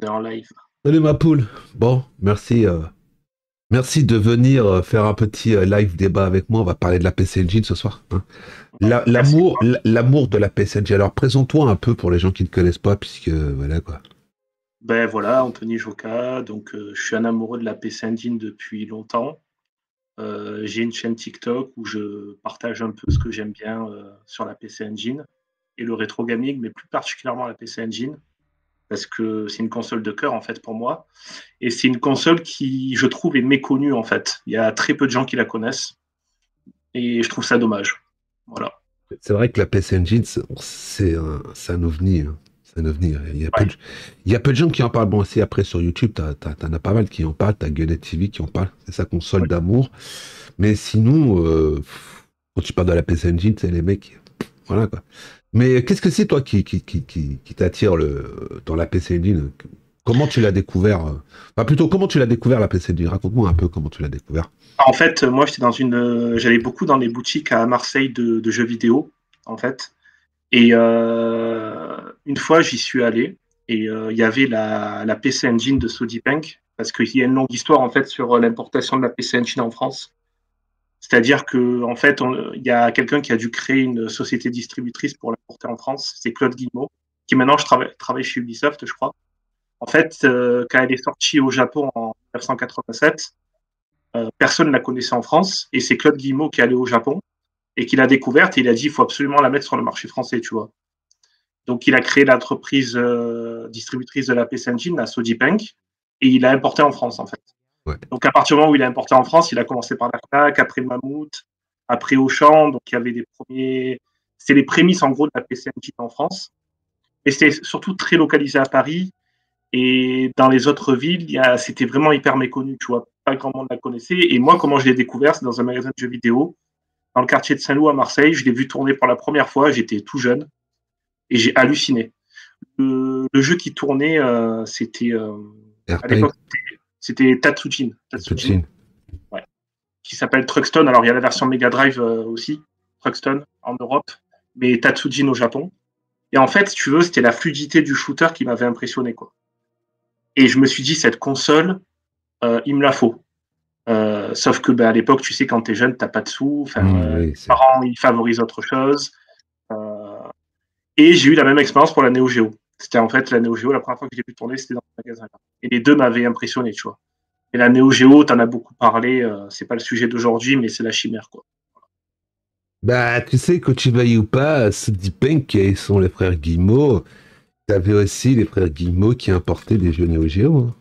en live. Salut ma poule. Bon, merci, merci de venir faire un petit live débat avec moi. On va parler de la PC Engine ce soir, hein. Merci. L'amour de la PC Engine. Alors présente-toi un peu pour les gens qui ne connaissent pas, puisque voilà quoi. Ben voilà, Anthony Joca. Donc, je suis un amoureux de la PC Engine depuis longtemps. J'ai une chaîne TikTok où je partage un peu ce que j'aime bien sur la PC Engine et le rétro gaming, mais plus particulièrement la PC Engine, parce que c'est une console de cœur en fait pour moi. Et c'est une console qui, je trouve, est méconnue en fait. Il y a très peu de gens qui la connaissent et je trouve ça dommage. Voilà. C'est vrai que la PC Engine, c'est un ovni, hein. C'est un ovni. Ouais. Il y a peu de gens qui en parlent. Bon, aussi après sur YouTube, t'en as pas mal qui en parlent. T'as Gunnet TV qui en parle. C'est sa console Ouais. d'amour. Mais sinon, quand tu parles de la PC Engine, c'est les mecs. Voilà quoi. Mais qu'est-ce que c'est toi qui t'attire dans la PC Engine? Comment tu l'as découvert? Enfin, plutôt, comment tu l'as découvert la PC Engine? Raconte-moi un peu comment tu l'as découvert. En fait, moi, j'allais beaucoup dans les boutiques à Marseille de jeux vidéo, en fait. Et une fois, j'y suis allé et il y avait la PC Engine de Sodibank parce qu'il y a une longue histoire en fait sur l'importation de la PC Engine en France. C'est-à-dire que en fait, il y a quelqu'un qui a dû créer une société distributrice pour l'importer en France. C'est Claude Guillemot, qui maintenant travaille chez Ubisoft, je crois. En fait, quand elle est sortie au Japon en 1987, personne ne la connaissait en France et c'est Claude Guillemot qui est allé au Japon et qui l'a découverte et il a dit il faut absolument la mettre sur le marché français, tu vois. Donc, il a créé l'entreprise distributrice de la PC Engine, la Sodibank, et il l'a importé en France, en fait. Ouais. Donc, à partir du moment où il a importé en France, il a commencé par la Fnac, après Mammouth, après Auchan. Donc, il y avait des premiers. C'était les prémices, en gros, de la PC Engine en France. Et c'était surtout très localisé à Paris. Et dans les autres villes, c'était vraiment hyper méconnu, tu vois. Pas grand monde la connaissait. Et moi, comment je l'ai découvert, c'est dans un magasin de jeux vidéo, dans le quartier de Saint-Loup à Marseille. Je l'ai vu tourner pour la première fois. J'étais tout jeune et j'ai halluciné. Le jeu qui tournait, c'était à Airtime, l'époque, c'était Tatsujin, Touchine. ouais, qui s'appelle Truckstone. Alors il y a la version Mega Drive aussi, Truckstone en Europe, mais Tatsujin au Japon. Et en fait, si tu veux, c'était la fluidité du shooter qui m'avait impressionné, quoi. Et je me suis dit, cette console, il me la faut. Sauf que à l'époque, tu sais, quand t'es jeune, t'as pas de sous. Enfin, Oui, les parents, ils favorisent autre chose. Euh, Et j'ai eu la même expérience pour la Neo Geo. C'était en fait la Neo Geo, la première fois que j'ai pu tourner, c'était dans ce magasin-là. Et les deux m'avaient impressionné, tu vois. Et la Neo Geo, t'en as beaucoup parlé, c'est pas le sujet d'aujourd'hui, mais c'est la chimère, quoi. bah, tu sais, que tu veuilles ou pas, ceux Pink, qui sont les frères Guillemot, t'avais aussi les frères Guillemot qui importaient des jeux Neo Geo, hein.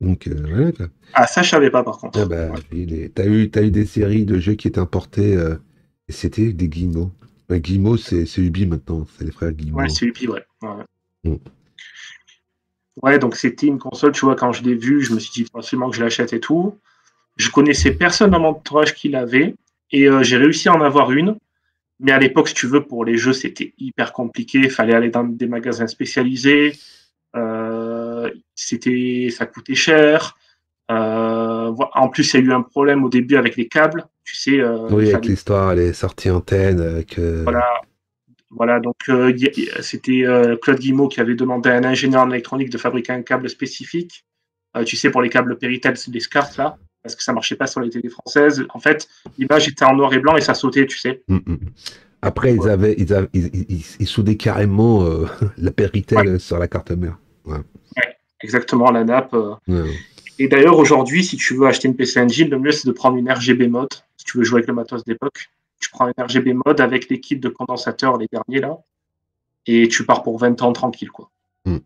Donc, voilà, quoi. Ah, ça, je savais pas, par Ah contre. bah, Ouais. t'as eu des séries de jeux qui étaient importés, et c'était des Guillemot. Guillemot, c'est Ubi maintenant, c'est les frères Ouais, Guillemot. c'est Upi, ouais. Ouais. Mm. Ouais, donc c'était une console, tu vois, quand je l'ai vue, je me suis dit forcément que je l'achète et tout. Je connaissais personne dans mon entourage qui l'avait, et j'ai réussi à en avoir une. Mais à l'époque, si tu veux, pour les jeux, c'était hyper compliqué. Il fallait aller dans des magasins spécialisés. Ça coûtait cher. En plus, il y a eu un problème au début avec les câbles. Tu sais, il Oui, avec fallait. l'histoire, les sorties antennes, avec... Voilà, voilà. Donc, c'était Claude Guillemot qui avait demandé à un ingénieur en électronique de fabriquer un câble spécifique. Tu sais, pour les câbles Péritel, les SCART, là, parce que ça marchait pas sur les télés françaises. En fait, l'image était en noir et blanc et ça sautait, tu sais. Mm, mm. Après, ils soudaient carrément la Ouais, Péritel sur la carte mère. Ouais. ouais, exactement, la nappe. Ouais. Et d'ailleurs, aujourd'hui, si tu veux acheter une PC Engine, le mieux, c'est de prendre une RGB mode. Si tu veux jouer avec le matos d'époque, tu prends une RGB mode avec les kits de condensateurs, les derniers là, et tu pars pour 20 ans tranquille, quoi. Mm.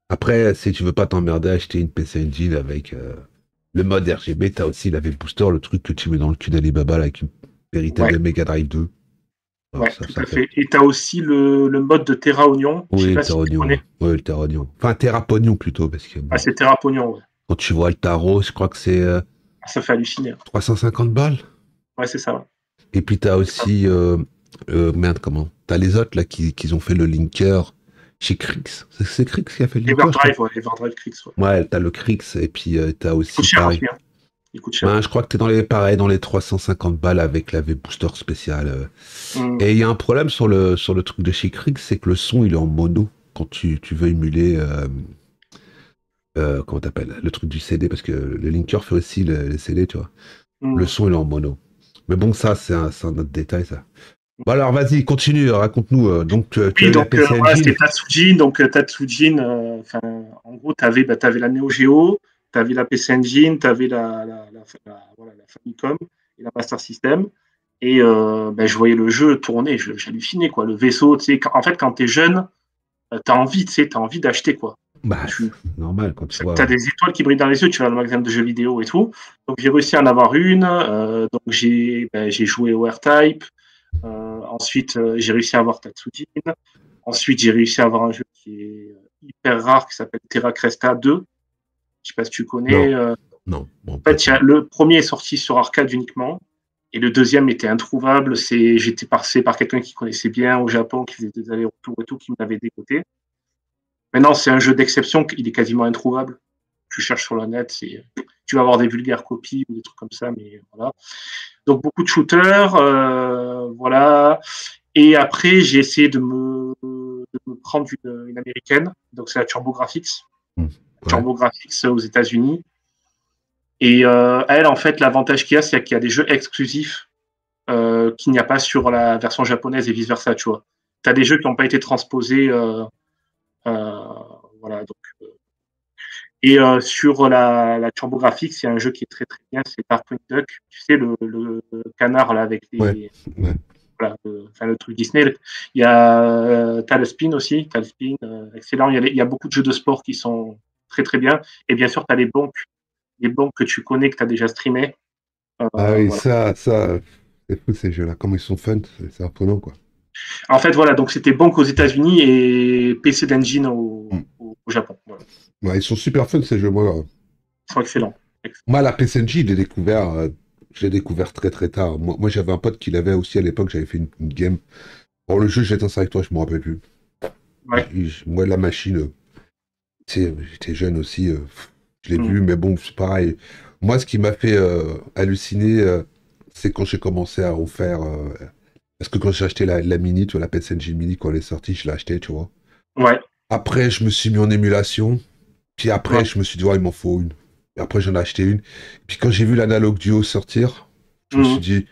Après, si tu veux pas t'emmerder à acheter une PC Engine avec le mode RGB, t'as aussi la V-Booster, le truc que tu mets dans le cul d'Alibaba là, avec une Péritel Ouais, de Mega Drive 2. Alors ouais, ça, tout ça à fait. fait. Et tu as aussi le mode de Terra Oignon. Je sais Oui, le pas si tu Terronion. connais. Oui, le Terronion. Enfin, Terrapognon plutôt, parce que Ah, bon, c'est Terra Pognon, ouais. quand tu vois le tarot, je crois que c'est Ah, ça fait halluciner, hein. 350 balles. Ouais, c'est ça. Ouais. Et puis t'as C'est ça. aussi, merde, comment? T'as les autres là qui ont fait le linker chez Crix. C'est Crix qui a fait le linker, je crois. Everdrive, ouais, Everdrive Crix, ouais. Ouais, t'as le Crix et puis t'as Il coûte aussi cher pareil. aussi, hein. Il coûte cher. Ben, je crois que t'es dans les pareil, dans les 350 balles avec la V-Booster spéciale. Hum. Et il y a un problème sur le truc de chez Crix, c'est que le son il est en mono. quand tu veux émuler, comment t'appelles, le truc du CD, parce que le linker fait aussi les CD, tu vois. Le Mm. son, il est en mono. Mais bon, ça, c'est un autre détail, ça. Bon, alors, vas-y, continue, raconte-nous. Donc, tu as Oui, eu la donc PC voilà, Engine. c'était Tatsujin. Donc Tatsujin, en gros, tu avais, la Neo Geo, tu avais la PC Engine, tu avais voilà, la Famicom et la Master System. Et je voyais le jeu tourner, j'hallucinais, quoi. Le vaisseau, tu sais, en fait, quand tu es jeune, tu as envie, tu sais, envie d'acheter, quoi. Bah, Tu c'est normal quand tu as vois. des étoiles qui brillent dans les yeux, tu vas dans le magasin de jeux vidéo et tout. Donc j'ai réussi à en avoir une. Donc j'ai joué au R-Type. Ensuite, j'ai réussi à avoir Tatsujin. Ensuite, j'ai réussi à avoir un jeu qui est hyper rare qui s'appelle Terra Cresta 2. Je sais pas si tu connais. Non, non, bon, En fait, peut-être non. le premier est sorti sur arcade uniquement. Et le deuxième était introuvable. J'étais passé par quelqu'un qui connaissait bien au Japon, qui faisait des allers-retours et tout, qui m'avait dégoté. Maintenant, c'est un jeu d'exception. Il est quasiment introuvable. Tu cherches sur le net, tu vas avoir des vulgaires copies ou des trucs comme ça, mais voilà. Donc beaucoup de shooters, voilà. Et après, j'ai essayé de me prendre une américaine. Donc c'est la TurboGrafx. Ouais. TurboGrafx aux États-Unis. Et elle, en fait, l'avantage qu'il y a, c'est qu'il y a des jeux exclusifs qu'il n'y a pas sur la version japonaise et vice versa, tu vois. Tu as des jeux qui n'ont pas été transposés, euh, voilà. Donc, et sur la TurboGrafx, il y a un jeu qui est très très bien, c'est Darkwing Duck. Tu sais, le canard là avec Ouais, les, ouais. voilà, le truc Disney. Il y a Tailspin aussi, Tailspin, excellent. Il y a beaucoup de jeux de sport qui sont très très bien. Et bien sûr, tu as les banques que tu connais, que tu as déjà streamé. Ah oui, Voilà. c'est fou ces jeux-là. Comment ils sont fun, c'est apprenant, quoi. En fait, voilà, donc c'était banque aux États-Unis et PC d'Engine Mm. au Japon. Voilà. Ouais, ils sont super fun ces jeux, moi. Ils sont excellents. Moi, la PSNJ, je l'ai découvert très très tard. Moi j'avais un pote qui l'avait aussi à l'époque, j'avais fait une game. Bon, le jeu, j'étais ça avec toi, je me rappelle plus. Ouais. Moi, la machine, tu sais, j'étais jeune aussi, je l'ai Mm. vu, mais bon, c'est pareil. Moi, ce qui m'a fait halluciner, c'est quand j'ai commencé à en faire. Parce que quand j'ai acheté la Mini, tu vois, la PSNJ Mini, quand elle est sortie, je l'ai acheté, tu vois. Ouais. Après, je me suis mis en émulation. Puis après, Ouais. je me suis dit, ouais, il m'en faut une. Et après, j'en ai acheté une. Puis quand j'ai vu l'analogue duo sortir, je me suis Mm. dit,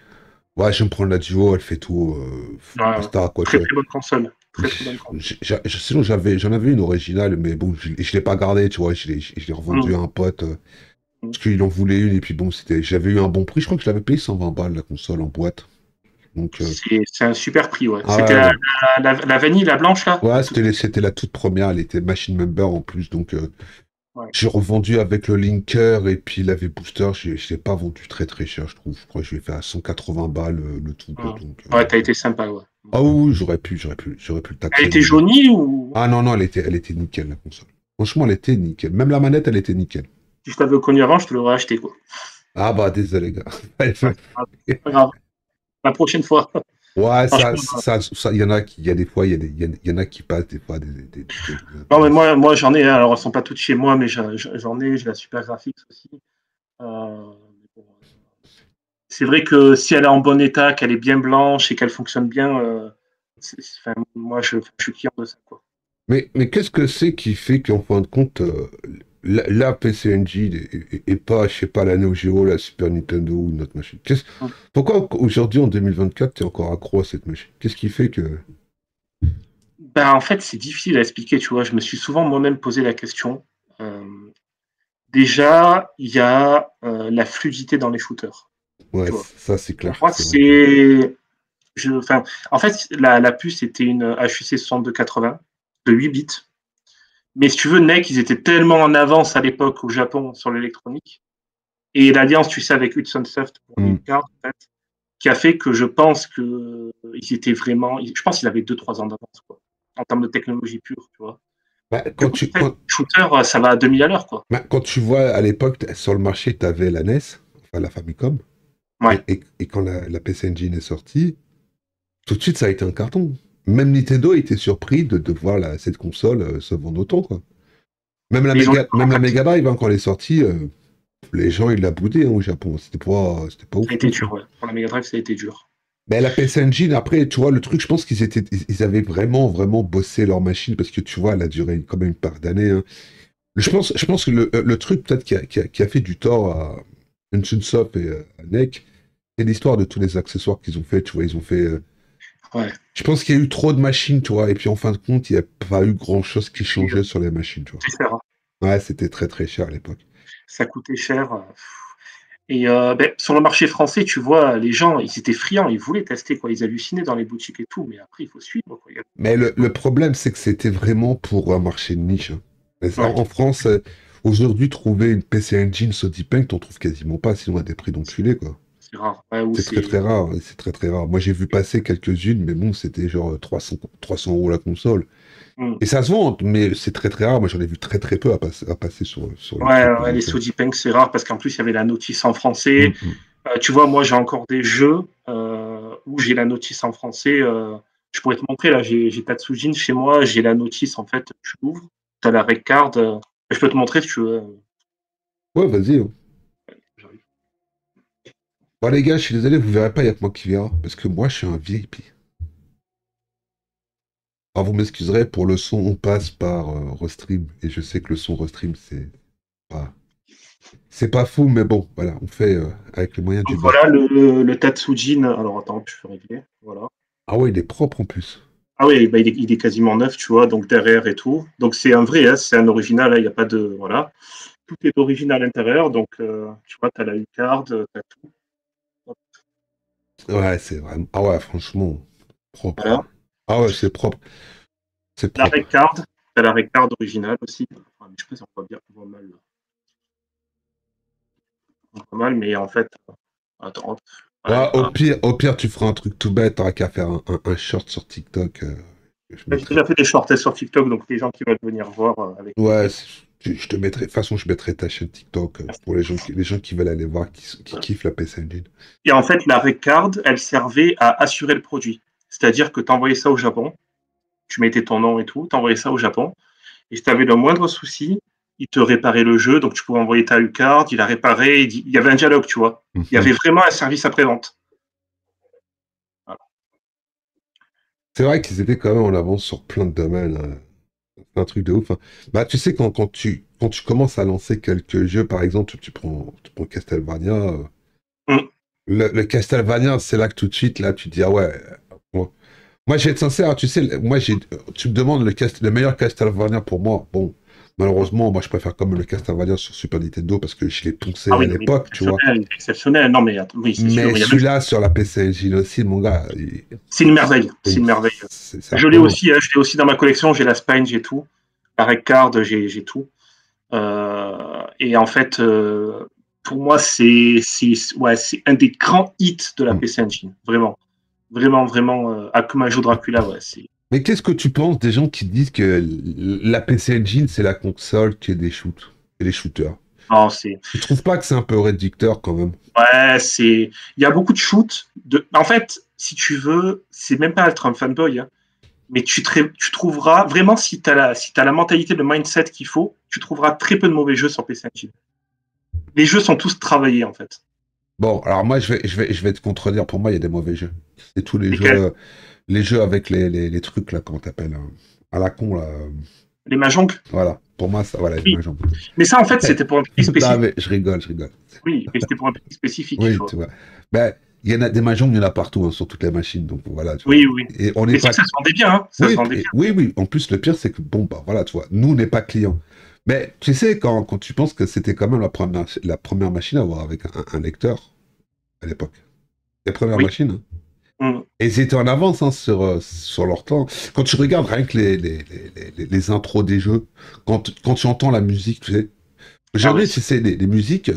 ouais, je vais me prendre la duo, elle fait tout. Ouais. Basta, quoi, tu Très vois. très bonne console. Très très bonne console. Sinon, j'en avais une originale, mais bon, je l'ai pas gardée, tu vois. Je l'ai revendue Mm. à un pote, Mm. parce qu'il en voulait une. Et puis bon, j'avais eu un bon prix. Je crois que je l'avais payé 120 balles, la console en boîte. Donc, C'est un super prix, ouais. ah C'était ouais, non. la vanille, la blanche, là? Ouais, La toute... c'était la toute première. Elle était machine member en plus. Donc, Ouais. j'ai revendu avec le linker et puis l'AV booster. Je l'ai pas vendu très très cher, je trouve. Je crois que je l'ai fait à 180 balles le tout, quoi. Mm. Donc, Ouais, t'as été sympa, ouais. ah oui, oui, j'aurais pu le Elle taxer, était mais bon. jaunie ou Ah non, non, elle était nickel, la console. Franchement, elle était nickel. Même la manette, elle était nickel. si je t'avais connu avant, je te l'aurais acheté, quoi. Ah bah, désolé, gars. Ouais, c'est pas grave. La prochaine fois. Ouais, Franchement, il y en a qui, il y a des fois, il y en a qui passent des fois des trucs non, mais intéressants. moi j'en ai, hein. Alors elles sont pas toutes chez moi, mais j'en ai, j'ai la Super Graphics aussi. Euh, c'est vrai que si elle est en bon état, qu'elle est bien blanche et qu'elle fonctionne bien, enfin, moi je suis client de ça, quoi. Mais qu'est-ce que c'est qui fait qu'en fin de compte, la PC Engine et pas, je sais pas, la Neo Geo, la Super Nintendo ou une autre machine? Pourquoi aujourd'hui, en 2024, tu es encore accro à cette machine? Qu'est-ce qui fait que... Ben, en fait, c'est difficile à expliquer, tu vois. Je me suis souvent moi-même posé la question. Euh, déjà, il y a la fluidité dans les shooters, Ouais, tu vois. ça c'est Pour clair, moi, c'est vrai que... enfin, en fait, la puce était une HUC 6280 de 8 bits. Mais si tu veux, NEC, ils étaient tellement en avance à l'époque au Japon sur l'électronique. Et l'alliance, tu sais, avec Hudson Soft pour les Hmm. cartes, en fait, qui a fait que je pense qu'ils étaient vraiment. Je pense qu'ils avaient 2-3 ans d'avance, quoi, en termes de technologie pure, tu vois. Bah, Du coup, en fait, shooter, ça va à 2000 à l'heure, quoi. quand tu vois à l'époque, sur le marché, tu avais la NES, enfin la Famicom, Ouais. et quand la PC Engine est sortie, tout de suite ça a été un carton. Même Nintendo était surpris de voir cette console se vendre autant, quoi. Mais ils ont Même en la fait, Mega Drive, hein, quand elle est sortie, les gens ils la boudaient, hein, au Japon. C'était pas ça a ouf été ouf, hein. dur, ouais. Pour la Mega Drive, ça a été dur. Mais la PC Engine, après, tu vois, le truc, je pense ils avaient vraiment, vraiment bossé leur machine parce que tu vois, elle a duré quand même une part d'années, hein. Je pense que le truc peut-être qui a fait du tort à Nchunsoft et à NEC, c'est l'histoire de tous les accessoires qu'ils ont fait. Tu vois, ils ont fait. Ouais, Je pense qu'il y a eu trop de machines, tu vois, et puis en fin de compte, il n'y a pas eu grand-chose qui changeait sur les machines, tu vois. c'est cher, hein. Ouais, c'était très très cher à l'époque. Ça coûtait cher. Et sur le marché français, tu vois, les gens, ils étaient friands, ils voulaient tester, quoi. Ils hallucinaient dans les boutiques et tout, mais après, il faut suivre, quoi. Mais le problème, c'est que c'était vraiment pour un marché de niche, hein. Mais Ouais, en France, aujourd'hui, trouver une PC Engine Sody Paint, t'en trouves quasiment pas, sinon à des prix d'enculé, quoi. c'est rare. Ouais, ou C'est très c'est. très rare, ouais, c'est très très rare. Moi, j'ai vu passer quelques-unes, mais bon, c'était genre 300 euros la console. Hmm. Et ça se vend, mais c'est très très rare. Moi, j'en ai vu très très peu à passer sur le Ouais, truc, quoi. ouais, les Donc, Sodipeng, c'est rare parce qu'en plus, il y avait la notice en français. hum, hum. Tu vois, moi, j'ai encore des jeux où j'ai la notice en français. Je pourrais te montrer, là, j'ai Tatsujin chez moi, j'ai la notice, en fait, tu l'ouvres, tu as la rec card. Je peux te montrer si tu veux. Ouais, vas-y, hein. J'arrive. Bon, les gars, je suis désolé, vous verrez pas, il y a que moi qui verra, parce que moi, je suis un VIP. Alors, vous m'excuserez, pour le son, on passe par Restream, et je sais que le son Restream, pas, c'est pas fou, mais bon, voilà, on fait avec les moyens Donc du bord. voilà le Tatsujin. Alors attends, je peux régler. Voilà. Ah ouais, il est propre en plus. Ah oui, bah, il est quasiment neuf, tu vois, donc derrière et tout. Donc c'est un vrai, hein, c'est un original, il n'y a pas de. Voilà. Tout est d'origine à l'intérieur, donc tu vois, tu as la U-card, tu as tout. Ouais, c'est vraiment. Ah ouais, franchement, propre, Voilà. hein. Ah ouais, c'est propre. C'est La propre. Recard, tu as la Recard originale aussi. Enfin, mais je sais pas si on voit bien, on voit mal, là. On voit mal, mais en fait, attends, hop. Ouais, Ouais, voilà. au pire, tu feras un truc tout bête, t'auras qu'à faire un short sur TikTok. Je J'ai mettrai. déjà fait des shorts sur TikTok, donc les gens qui veulent venir voir avec Ouais, plaisir. je te mettrai. De toute façon, je mettrai ta chaîne TikTok pour les gens qui veulent aller voir, qui kiffent la PC Engine. Et en fait, la Recard, elle servait à assurer le produit. C'est-à-dire que tu envoyais ça au Japon, tu mettais ton nom et tout, tu envoyais ça au Japon, et si tu avais le moindre souci, il te réparait le jeu, donc tu pouvais envoyer ta U-card, il a réparé, il y avait un dialogue, tu vois. Il y avait Mhm. vraiment un service après-vente. Voilà. C'est vrai qu'ils étaient quand même en avance sur plein de domaines, hein. C'est un truc de ouf, hein. Bah, tu sais, quand tu commences à lancer quelques jeux, par exemple, tu prends Castlevania. Mm. Le Castlevania, c'est là que tout de suite, là, tu te dis, ah ouais. Bon. Moi, je vais être sincère, tu sais, tu me demandes le meilleur Castlevania pour moi. Bon, malheureusement, moi, je préfère quand même le Castlevania sur Super Nintendo parce que je l'ai Ah poncé à oui, mais l'époque, tu vois. il est exceptionnel. Non, mais oui, c'est Mais sûr. Il y a même... celui-là, sur la PC Engine aussi, mon gars, C'est une merveille. C'est une merveille. ça Je l'ai plombe. aussi, hein, je l'ai aussi dans ma collection. J'ai la Spine, j'ai tout. La Red Card, j'ai tout. Et en fait, pour moi, ouais, c'est un des grands hits de la PC Engine. Vraiment. Vraiment, vraiment. Akuma Joe Dracula, ouais. Mais qu'est-ce que tu penses des gens qui disent que la PC Engine, c'est la console qui est des shoots, et des shooters? Non, c'est. Tu trouves pas que c'est un peu réducteur quand même? Ouais, c'est. Il y a beaucoup de shoots. En fait, si tu veux, c'est même pas être un fanboy, hein. Mais tu trouveras vraiment, si tu as, la mentalité, le mindset qu'il faut, tu trouveras très peu de mauvais jeux sur PC Engine. Les jeux sont tous travaillés, en fait. Bon, alors moi, je vais te contredire. Pour moi, il y a des mauvais jeux. C'est tous Lesquels? les jeux avec les trucs, là, comment t'appelles, hein, à la con, là. Les Mahjong? Voilà. Pour moi, ça, voilà, Oui. l'image en Mais ça, en fait, c'était pour un pays Non, spécifique. mais je rigole, je rigole. Oui, mais c'était pour un pays spécifique, tu Oui, vois. tu vois. Ben, il y en a des mahjong, il y en a partout, hein, sur toutes les machines. Donc voilà, tu vois. Oui, oui. Et on n'est Mais ça, pas. ça se vendait bien, hein. Ça se Oui, vendait bien. oui, oui. En plus, le pire, c'est que, bon, bah voilà, tu vois, nous, on n'est pas clients. Mais tu sais, quand tu penses que c'était quand même la première machine à avoir avec un lecteur à l'époque. Les premières Oui. machines, hein. Mm. Et ils étaient en avance, hein, sur leur temps. Quand tu regardes rien que les intros des jeux, quand tu entends la musique, tu sais. Ah ouais. Aujourd'hui, tu sais, les musiques,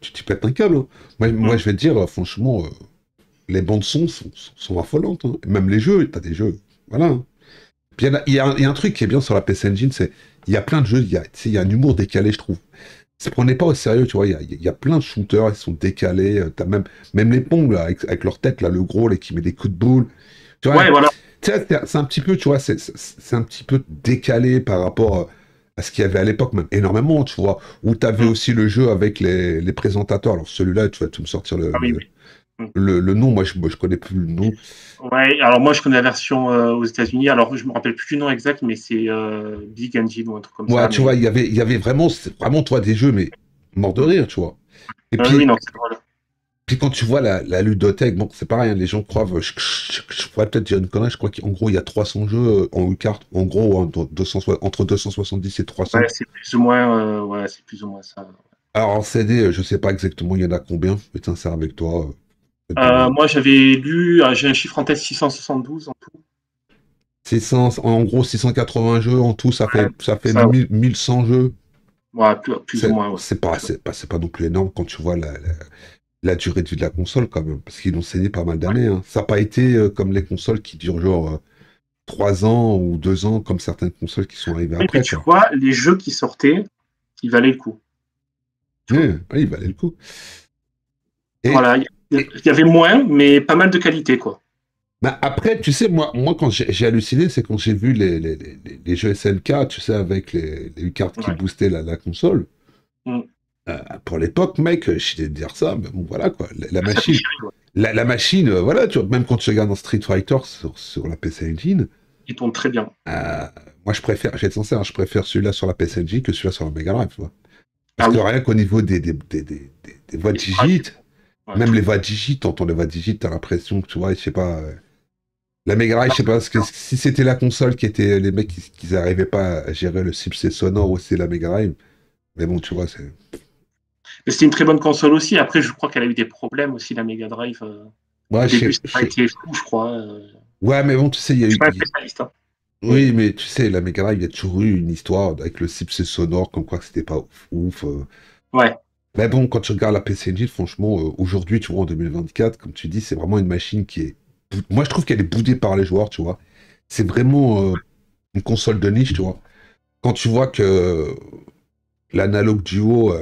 tu pètes un câble, hein. Moi, Mm. je vais te dire, franchement, les bandes son sont affolantes, hein. Et même les jeux, t'as des jeux. Voilà, hein. Puis il y a un truc qui est bien sur la PC Engine, c'est il y a plein de jeux, tu sais, il y a un humour décalé, je trouve. On n'est pas au sérieux, tu vois, il y a plein de shooters, ils sont décalés, t'as même les Pong, là, avec leur tête, là, le gros, là, qui met des coups de boule. Tu vois, Ouais, voilà. tu sais, c'est un petit peu, tu vois, c'est un petit peu décalé par rapport à ce qu'il y avait à l'époque, même énormément, tu vois, où tu avais Mm. aussi le jeu avec les présentateurs. Alors celui-là, tu vas tout me sortir Ah oui, oui. Le nom, moi, je connais plus le nom. Ouais, alors moi je connais la version aux États-Unis. Alors je me rappelle plus du nom exact, mais c'est Big Engine ou un truc comme Ouais, ça. tu Mais vois, il y avait vraiment, vraiment, toi, des jeux, mais mort de rire, tu vois. Et oui, puis, non, c'est drôle. puis quand tu vois la ludothèque, bon, c'est pareil, hein, les gens croient, je pourrais peut-être dire une connerie, je crois qu'en gros, il y a 300 jeux en une carte, en gros, entre 270 et 300. Ouais, c'est plus ou moins, ouais, c'est plus ou moins ça. Alors, en CD, je sais pas exactement il y en a combien, je vais être sincère avec toi. Peut-être de Moi j'avais lu, j'ai un chiffre en tête 672 en tout. 600, en gros, 680 jeux en tout, Ouais, ça fait ça, ouais. 1100 jeux. Ouais, plus ou moins, ouais. C'est pas non plus énorme quand tu vois la durée de vie de la console, quand même, parce qu'ils l'ont saigné pas mal d'années, hein. Ça n'a pas été comme les consoles qui durent genre 3 ans ou 2 ans, comme certaines consoles qui sont arrivées Oui, mais après, tu quoi. vois, les jeux qui sortaient, ils valaient le coup. Tu vois. Ouais, ouais, il valait le coup. Et, Voilà, il et y avait moins, mais pas mal de qualité, quoi. bah, après, tu sais, moi quand j'ai halluciné, c'est quand j'ai vu les jeux SNK, tu sais, avec les cartes qui Ouais. boostaient la console. Mm. Pour l'époque, mec, je t'ai de dire ça, mais bon, voilà, quoi. La Ça fait machine, chier, ouais. voilà, tu vois, même quand tu regardes dans Street Fighter sur la PC Engine, Ils tournent très bien. euh, moi, je vais être sincère, hein, je préfère celui-là sur la PC Engine que celui-là sur la Mega Drive, tu vois. Parce Ah que oui, rien qu'au niveau des voix les sprites, digit, ouais, même tout. les voix digit, t'entends les voix digit, t'as l'impression que, tu vois, je sais pas, la Mega Drive, je sais pas, si c'était la console qui était, les mecs qui arrivaient pas à gérer le chipset sonore ou c'est la Mega Drive, mais bon, tu vois, c'est... Mais c'était une très bonne console aussi. Après, je crois qu'elle a eu des problèmes aussi, la Mega Drive. Ouais, Au début, ça n'a pas été fou, je crois. ouais, mais bon, tu sais, Je suis pas un spécialiste, hein. oui, Mais mais tu sais, la Mega Drive, il y a toujours eu une histoire avec le chipset sonore, comme quoi que c'était pas ouf. ouais. Mais bon, quand tu regardes la PC Engine, franchement, aujourd'hui, tu vois, en 2024, comme tu dis, c'est vraiment une machine qui est... Moi, je trouve qu'elle est boudée par les joueurs, tu vois. C'est vraiment une console de niche, tu vois. Quand tu vois que l'Analog Duo,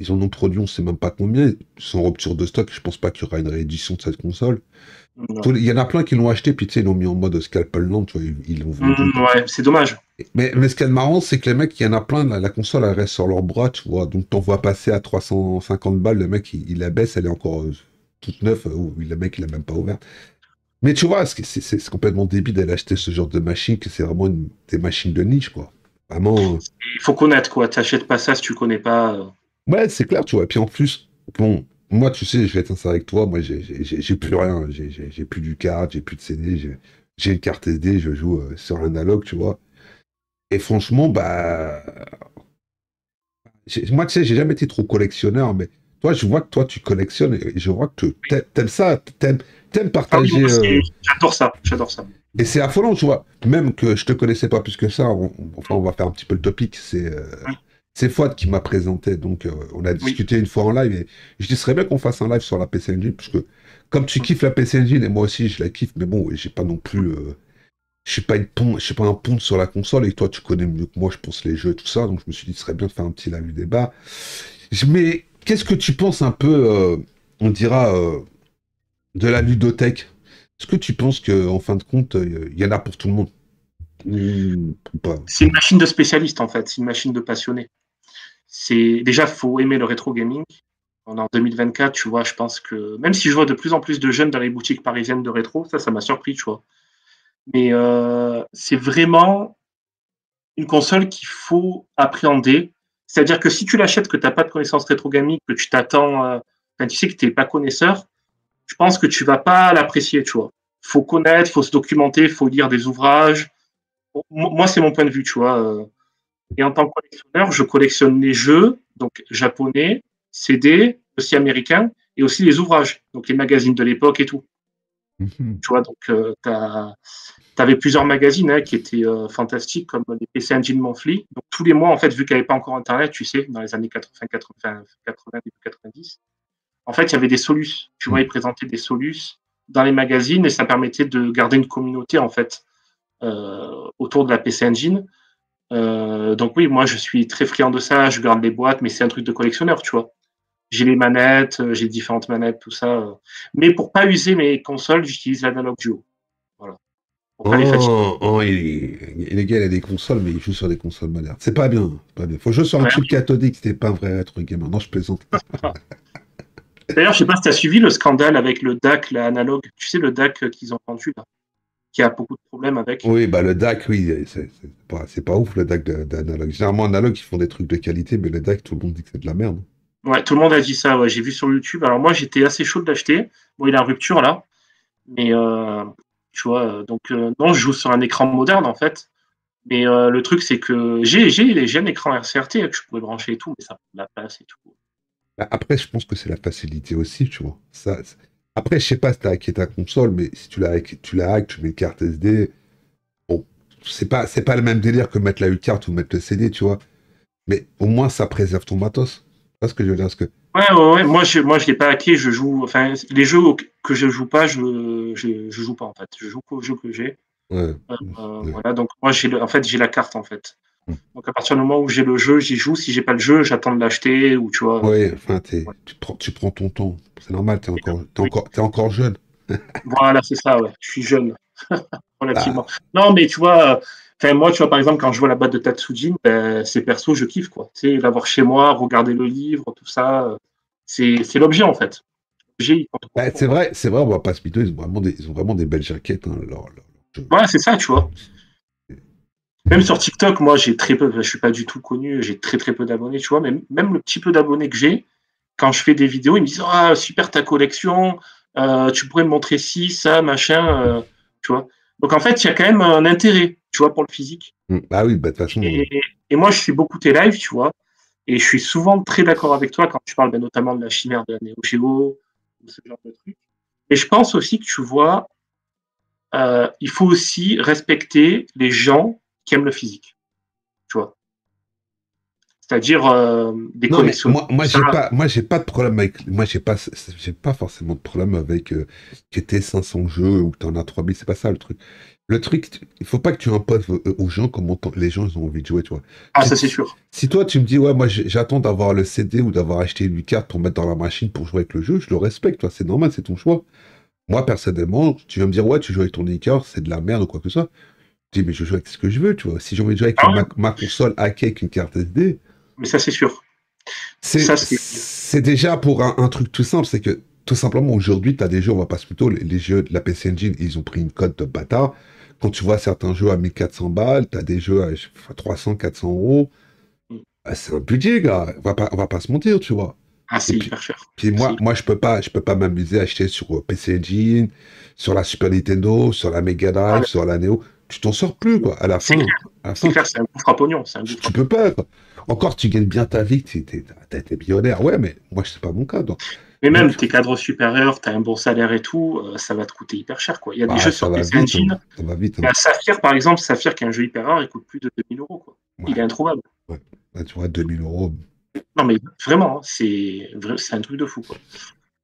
ils en ont produit, on sait même pas combien, ils sont en rupture de stock, je pense pas qu'il y aura une réédition de cette console. Ouais. Il y en a plein qui l'ont acheté, puis tu sais, ils l'ont mis en mode scalpel land, tu vois, ils l'ont vendu. Ouais, c'est dommage. Mais ce qui est marrant, c'est que les mecs, il y en a plein, la console, elle reste sur leur bras, tu vois. Donc, t'en vois passer à 350 balles, le mec, il la baisse, elle est encore toute neuve, ou le mec, il l'a même pas ouverte. Mais tu vois, c'est complètement débile d'aller acheter ce genre de machine, que c'est vraiment des machines de niche, quoi. Vraiment. Il faut connaître, quoi. T'achètes pas ça si tu connais pas. Ouais, c'est clair, tu vois. Et puis en plus, bon, moi, tu sais, je vais être sincère avec toi, moi, j'ai plus rien. J'ai plus du card, j'ai plus de CD, j'ai une carte SD, je joue sur l'analogue, tu vois. Et franchement, bah, moi, tu sais, j'ai jamais été trop collectionneur, mais toi, je vois que toi, tu collectionnes et je vois que t'aimes ça, t'aimes Ah oui, moi partager. aussi, j'adore ça. J'adore ça. Et c'est affolant, tu vois. Même que je te connaissais pas plus que ça, enfin, on va faire un petit peu le topic. C'est Fouad qui m'a présenté, donc on a Oui. discuté une fois en live et je dis, ce serait bien qu'on fasse un live sur la PC Engine, parce que comme tu kiffes la PC Engine et moi aussi je la kiffe, mais bon, j'ai pas non plus. Je suis pas je suis pas un pont sur la console et toi tu connais mieux que moi, je pense, les jeux et tout ça, donc je me suis dit ce serait bien de faire un petit live débat. Mais qu'est-ce que tu penses un peu, on dira, de la ludothèque? Est-ce que tu penses que en fin de compte, il y en a pour tout le monde? Ou pas? C'est une machine de spécialiste, en fait. C'est une machine de passionné. C'est déjà, faut aimer le rétro gaming. On est en 2024, tu vois, je pense que même si je vois de plus en plus de jeunes dans les boutiques parisiennes de rétro, ça m'a surpris, tu vois. Mais c'est vraiment une console qu'il faut appréhender. C'est-à-dire que si tu l'achètes, que tu n'as pas de connaissances rétro gaming, que tu t'attends, tu sais que tu n'es pas connaisseur, je pense que tu vas pas l'apprécier, tu vois. Faut connaître, faut se documenter, faut lire des ouvrages. Moi, c'est mon point de vue, tu vois. Et en tant que collectionneur, je collectionne les jeux, donc japonais, CD, aussi américains, et aussi les ouvrages, donc les magazines de l'époque et tout. Mhm. Tu vois, donc tu avais plusieurs magazines qui étaient fantastiques, comme les PC Engine Monthly. Donc tous les mois, en fait, vu qu'il n'y avait pas encore Internet, tu sais, dans les années 80, 80, 80 début 90, en fait, il y avait des solus. Tu vois, ils présentaient des solus dans les magazines et ça permettait de garder une communauté, en fait, autour de la PC Engine. Donc oui, moi, je suis très friand de ça. Je garde les boîtes, mais c'est un truc de collectionneur, tu vois. J'ai les manettes, j'ai différentes manettes, tout ça. Mais pour pas user mes consoles, j'utilise l'Analog Duo. Voilà. Pour pas les fatiguer. Oh, les gars, il a des consoles, mais il joue sur des consoles modernes. C'est pas bien, c'est pas bien. Faut jouer sur un Ouais, chip cathodique, c'était pas un vrai rétro gamer. Non, je plaisante. D'ailleurs, je sais pas si tu as suivi le scandale avec le DAC, la analogue. Tu sais, le DAC qu'ils ont vendu, là, qui a beaucoup de problèmes avec. Oui, bah le DAC, oui, c'est pas ouf le DAC d'analogue. Généralement, analogue, ils font des trucs de qualité, mais le DAC, tout le monde dit que c'est de la merde. Ouais, tout le monde a dit ça, ouais, j'ai vu sur YouTube. Alors moi, j'étais assez chaud de l'acheter. Bon, il est en rupture, là. Mais, tu vois, non, je joue sur un écran moderne, en fait. Mais le truc, c'est que j'ai un écran RCRT que je pourrais brancher et tout, mais ça prend de la place et tout. Bah, après, je pense que c'est la facilité aussi, tu vois. Après, je sais pas si t'as hacké ta console, mais si tu l'as hack, tu mets une carte SD. Bon, c'est pas le même délire que mettre la U-carte ou mettre le CD, tu vois. Mais au moins, ça préserve ton matos. Tu vois ce que je veux dire? Parce que, Ouais. Moi, je l'ai pas hacké. Je joue. Enfin, les jeux que je joue pas, je joue pas en fait. Je joue qu'aux jeux que j'ai. ouais, ouais. Voilà. Donc moi, en fait, j'ai la carte en fait. Donc à partir du moment où j'ai le jeu, j'y joue. Si j'ai pas le jeu, j'attends de l'acheter ou tu vois. Ouais, enfin, Ouais. tu prends ton temps. C'est normal, t'es Et, encore, t'es oui. encore, t'es encore jeune. Voilà, c'est ça. Ouais. Je suis jeune relativement. Ah, Non, mais tu vois. Enfin, moi, tu vois, par exemple, quand je vois la boîte de Tatsujin, ben, c'est perso, je kiffe quoi. Tu sais, l'avoir chez moi, regarder le livre, tout ça, c'est l'objet en fait. L'objet, il compte bah, beaucoup pour c'est moi. vrai, c'est vrai, on va pas se mytho, ils ont vraiment des belles jaquettes, hein, jeu. Ouais, c'est ça, tu vois. Même sur TikTok, moi, j'ai très peu, je suis pas du tout connu, j'ai très très peu d'abonnés, tu vois, mais même le petit peu d'abonnés que j'ai, quand je fais des vidéos, ils me disent ah super ta collection, tu pourrais me montrer ci, ça, machin, tu vois. Donc en fait, il y a quand même un intérêt, tu vois, pour le physique. Bah oui, bah de toute façon, Et moi, je suis beaucoup tes lives, tu vois, et je suis souvent très d'accord avec toi quand tu parles ben, notamment de la chimère de la Neo Geo, ou ce genre de trucs. Et je pense aussi que tu vois, il faut aussi respecter les gens qui aiment le physique, tu vois. C'est-à-dire des non, mais collectionneurs, moi, tout moi ça. j'ai pas de problème avec. Moi, j'ai pas forcément de problème avec que t'aies 500 jeux ou que t'en as 3000. C'est pas ça le truc. Le truc, il faut pas que tu imposes aux gens comment les gens ils ont envie de jouer, tu vois. Ah, Si, ça, c'est sûr. si toi, tu me dis, ouais, moi, j'attends d'avoir le CD ou d'avoir acheté une carte pour mettre dans la machine pour jouer avec le jeu, je le respecte, toi. C'est normal, c'est ton choix. Moi, personnellement, tu vas me dire, ouais, tu joues avec ton écart, c'est de la merde ou quoi que ce soit. Je dis, mais je joue avec ce que je veux, tu vois. Si j'ai envie de jouer avec Ah, ouais, ma console hackée avec une carte SD, mais ça, c'est sûr. c'est Ça, c'est. c'est déjà pour un truc tout simple, c'est que tout simplement aujourd'hui, tu as des jeux, on va pas se plutôt, les jeux de la PC Engine, ils ont pris une cote de bâtard. Quand tu vois certains jeux à 1400 balles, tu as des jeux à 300, 400 euros. Ah, c'est un budget, gars. On va pas se mentir, tu vois. Ah, Et c'est puis, hyper cher. puis C'est moi, hyper- moi je peux pas m'amuser à acheter sur PC Engine, sur la Super Nintendo, sur la Mega ah, Drive, sur la Neo. Tu t'en sors plus, quoi. c'est clair. À la C'est fin, clair, c'est un gouffre à pognon. C'est un tu, gouffre à tu peux pognon. pas, quoi. Encore, tu gagnes bien ta vie, t'as été millionnaire. Ouais, mais moi, c'est pas mon cas. Donc, Mais même donc tes cadres supérieurs, tu as un bon salaire et tout, ça va te coûter hyper cher, quoi. Il y a des bah, jeux ça sur va PC vite, hein. Engine. Ça va vite, Il y hein. a Saphir, par exemple. Saphir, qui est un jeu hyper rare, il coûte plus de 2000 euros, quoi. Il est Ouais, introuvable. ouais. Là, tu vois, 2000 euros. Non, mais vraiment, hein, c'est un truc de fou, quoi.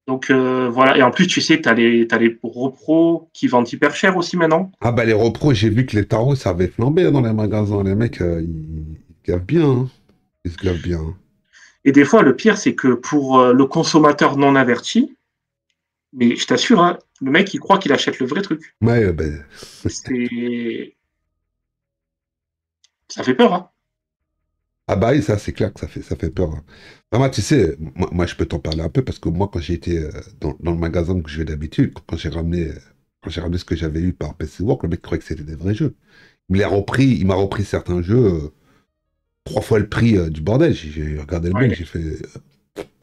Donc voilà. Et en plus, tu sais, t'as les repros qui vendent hyper cher aussi maintenant. Ah, bah, les repros, j'ai vu que les tarots, ça avait flambé dans les magasins. Les mecs, ils gavent bien, hein. Ils se gavent bien, hein. Et des fois, le pire, c'est que pour le consommateur non averti, mais je t'assure, hein, le mec, il croit qu'il achète le vrai truc. Ouais, ben, C'est... Ça fait peur, hein. ah bah oui, ça c'est clair que ça fait peur, hein. Vraiment, tu sais, moi, je peux t'en parler un peu parce que moi quand j'ai été dans le magasin que je vais d'habitude, quand j'ai ramené ce que j'avais eu par PC Work, le mec croyait que c'était des vrais jeux. Il m'a repris certains jeux 3 fois le prix du bordel. J'ai regardé le mec, Ouais. j'ai fait.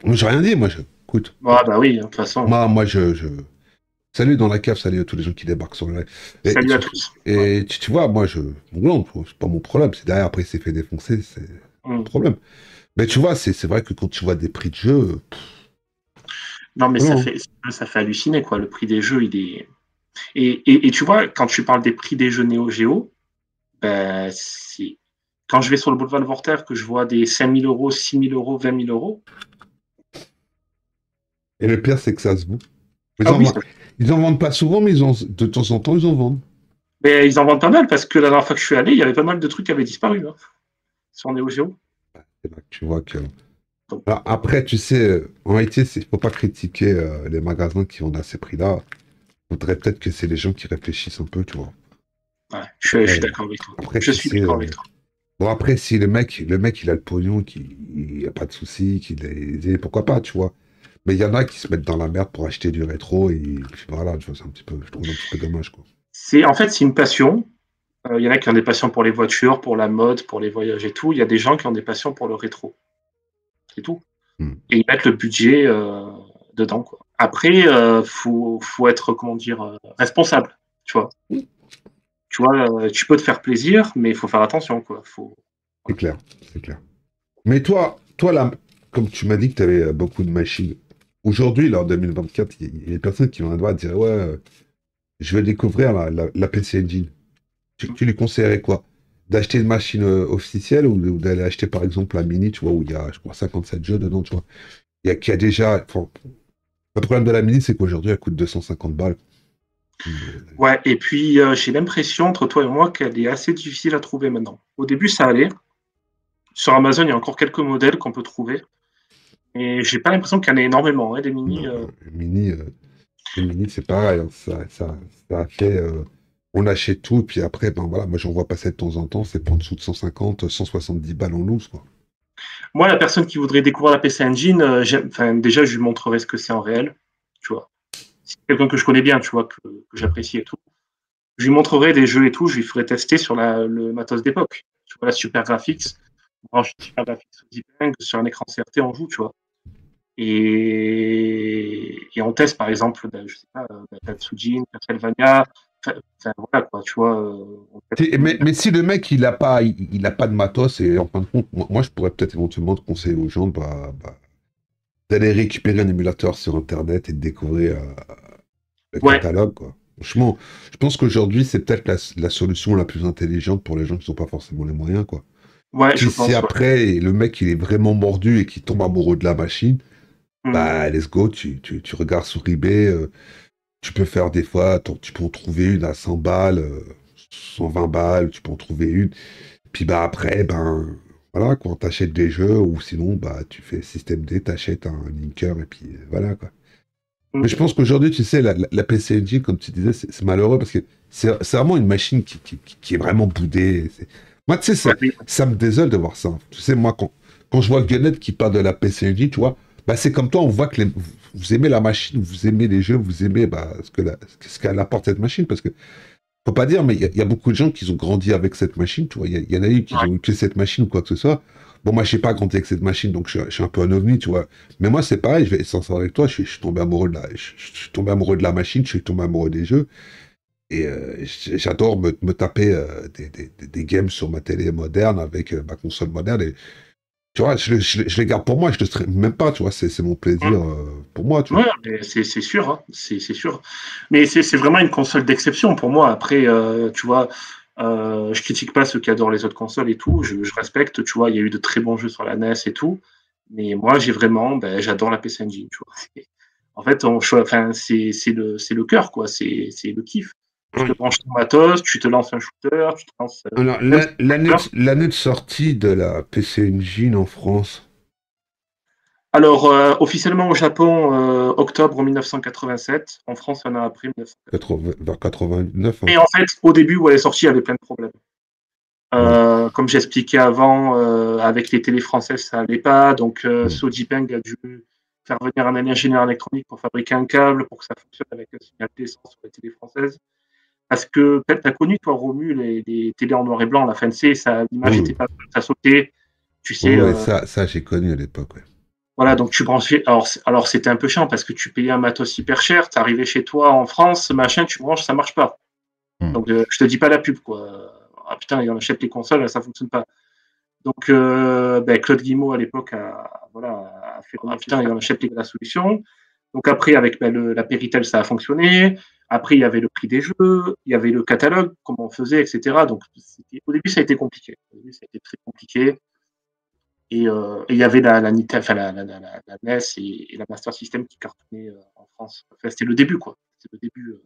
Moi j'ai rien dit, écoute, Ah bah oui, de toute façon. moi, salut dans la cave, salut à tous les gens qui débarquent sur le live. Et, Salut à tu, tous. Ouais. tu vois, moi non, c'est pas mon problème. C'est derrière après il s'est fait défoncer, c'est un Mm. problème. Mais tu vois, c'est vrai que quand tu vois des prix de jeu, Non, mais non. ça fait halluciner, quoi. Le prix des jeux, il est... Et tu vois, quand tu parles des prix des jeux Neo Geo, ben, quand je vais sur le boulevard de Voltaire, que je vois des 5000 euros, 6000 euros, 20 000 euros, Et le pire, c'est que ça se voit. ah oui, Ils en vendent pas souvent, mais de temps en temps, ils en vendent. mais ils en vendent pas mal parce que la dernière fois que je suis allé, il y avait pas mal de trucs qui avaient disparu hein, sur Neo Geo. C'est là que tu vois que. Donc, Alors, après, tu sais, en réalité, il faut pas critiquer les magasins qui vendent à ces prix-là. Faudrait peut-être que c'est les gens qui réfléchissent un peu, tu vois. ouais, je suis Après, d'accord avec toi. après, Je tu suis sais. d'accord avec toi. Bon, après, si le mec, il a le pognon, qu'il n'y a pas de souci, qu'il est aisé, pourquoi pas, tu vois. Mais il y en a qui se mettent dans la merde pour acheter du rétro et puis voilà, tu vois, je trouve un petit peu dommage, quoi. En fait, c'est une passion. Il y en a qui ont des passions pour les voitures, pour la mode, pour les voyages et tout. Il y a des gens qui ont des passions pour le rétro. C'est tout. Hmm. Et ils mettent le budget dedans, quoi. Après, faut être, comment dire, responsable, tu vois. Tu vois, tu peux te faire plaisir, mais il faut faire attention, quoi. C'est Voilà. clair, c'est clair. Mais toi là, comme tu m'as dit que tu avais beaucoup de machines, aujourd'hui, là, en 2024, il y a des personnes qui vont devoir dire, ouais, je vais découvrir la PC Engine. Tu lui conseillerais quoi? D'acheter une machine officielle ou d'aller acheter par exemple la mini, tu vois, où il y a, je crois, 57 jeux dedans, tu vois. Qui a déjà. Enfin, le problème de la mini, c'est qu'aujourd'hui, elle coûte 250 balles. Ouais, et puis j'ai l'impression, entre toi et moi, qu'elle est assez difficile à trouver maintenant. Au début, ça allait. Sur Amazon, il y a encore quelques modèles qu'on peut trouver. Et j'ai pas l'impression qu'il y en ait énormément, hein, des mini. Non, les mini, c'est pareil, hein. Ça a fait. On achète tout, et puis après, ben voilà, moi j'en vois passer de temps en temps, c'est pas en dessous de 150, 170 balles en loose, quoi. Moi, la personne qui voudrait découvrir la PC Engine, déjà, je lui montrerai ce que c'est en réel, tu vois. C'est quelqu'un que je connais bien, tu vois, que j'apprécie et tout. Je lui montrerai des jeux et tout, je lui ferai tester sur le matos d'époque. Tu vois, la Super Graphics, on branche Super Graphics au Deepeng, sur un écran CRT, on joue, tu vois. Et on teste, par exemple, je sais pas, Tatsujin, Castlevania, enfin, voilà, quoi, tu vois. On teste Mais si le mec il a pas de matos, et en fin de compte, moi je pourrais peut-être éventuellement te conseiller aux gens d'aller récupérer un émulateur sur internet et de découvrir le ouais, catalogue, quoi. Franchement, je pense qu'aujourd'hui c'est peut-être la solution la plus intelligente pour les gens qui n'ont pas forcément les moyens, quoi. ouais, Puis je si pense, ouais. après le mec il est vraiment mordu et qu'il tombe amoureux de la machine, Mm. bah let's go, tu regardes sur eBay, tu peux faire des fois, tu peux en trouver une à 100 balles, 120 balles, tu peux en trouver une. Puis bah après, ben voilà, quand t'achètes des jeux, ou sinon bah tu fais système D, t'achètes un linker et puis voilà quoi. Mais je Mm. pense qu'aujourd'hui, tu sais, la PC Engine, comme tu disais, c'est malheureux parce que c'est vraiment une machine qui est vraiment boudée. Moi, tu sais, Ouais, oui. ça me désole de voir ça. Tu sais, moi, quand je vois Gunnet qui parle de la PC Engine, tu vois, bah, c'est comme toi, on voit que vous aimez la machine, vous aimez les jeux, vous aimez bah, ce qu'elle apporte cette machine. Parce que, faut pas dire, mais il y a beaucoup de gens qui ont grandi avec cette machine, tu vois. Il y en a eu qui Ouais. ont eu que cette machine ou quoi que ce soit. Bon, moi, je n'ai pas grandi avec cette machine, donc je suis un peu un ovni, tu vois. Mais moi, c'est pareil, je vais être sincère avec toi, je suis tombé amoureux je suis tombé amoureux de la machine, je suis tombé amoureux des jeux. Et j'adore me taper des games sur ma télé moderne avec ma console moderne. Et tu vois, je les garde pour moi, je ne stream même pas, tu vois, c'est mon Mm. plaisir pour moi, tu vois. Ouais, mais c'est sûr, hein, c'est sûr. Mais c'est vraiment une console d'exception pour moi. Après, tu vois, je critique pas ceux qui adorent les autres consoles et tout. Je respecte, tu vois, il y a eu de très bons jeux sur la NES et tout. Mais moi, j'adore la PC Engine, tu vois. En fait, enfin, c'est le cœur, quoi. C'est le kiff. Tu te Oui. branches ton matos, tu te lances un shooter, tu te lances, Alors, même si c'est pas peur. l'année de sortie de la PC Engine en France, Alors, officiellement au Japon, octobre 1987. En France, il y en a après 1980. 80 vers 89, hein. Et en fait, au début où elle est sortie, il y avait plein de problèmes. Ouais. Comme j'expliquais avant, avec les télés françaises, ça allait pas. Donc, Mm. Sojipeng a dû faire venir un ingénieur électronique pour fabriquer un câble pour que ça fonctionne avec un signal D100 sur les télés françaises. Parce que peut-être tu as connu, toi, Romu, les télés en noir et blanc, la fin de C, l'image Oui, n'était pas, ça sautait. Tu sais, oui, ça j'ai connu à l'époque, ouais. voilà, donc tu branchais. Alors c'était un peu chiant parce que tu payais un matos hyper cher, tu arrivais chez toi en France, machin, tu branches, ça marche pas. Mm. Donc je te dis pas la pub, quoi. Ah putain, il en achète les consoles, ça fonctionne pas. Donc Claude Guimau à l'époque a fait ah putain, il en achète la solution. Donc après, avec la Péritel, ça a fonctionné. Après, il y avait le prix des jeux, il y avait le catalogue, comment on faisait, etc. Donc au début, ça a été compliqué. Au début, ça a été très compliqué. Et il y avait enfin, la NES et la Master System qui cartonnaient en France. Enfin, c'était le début, quoi. C'était le début.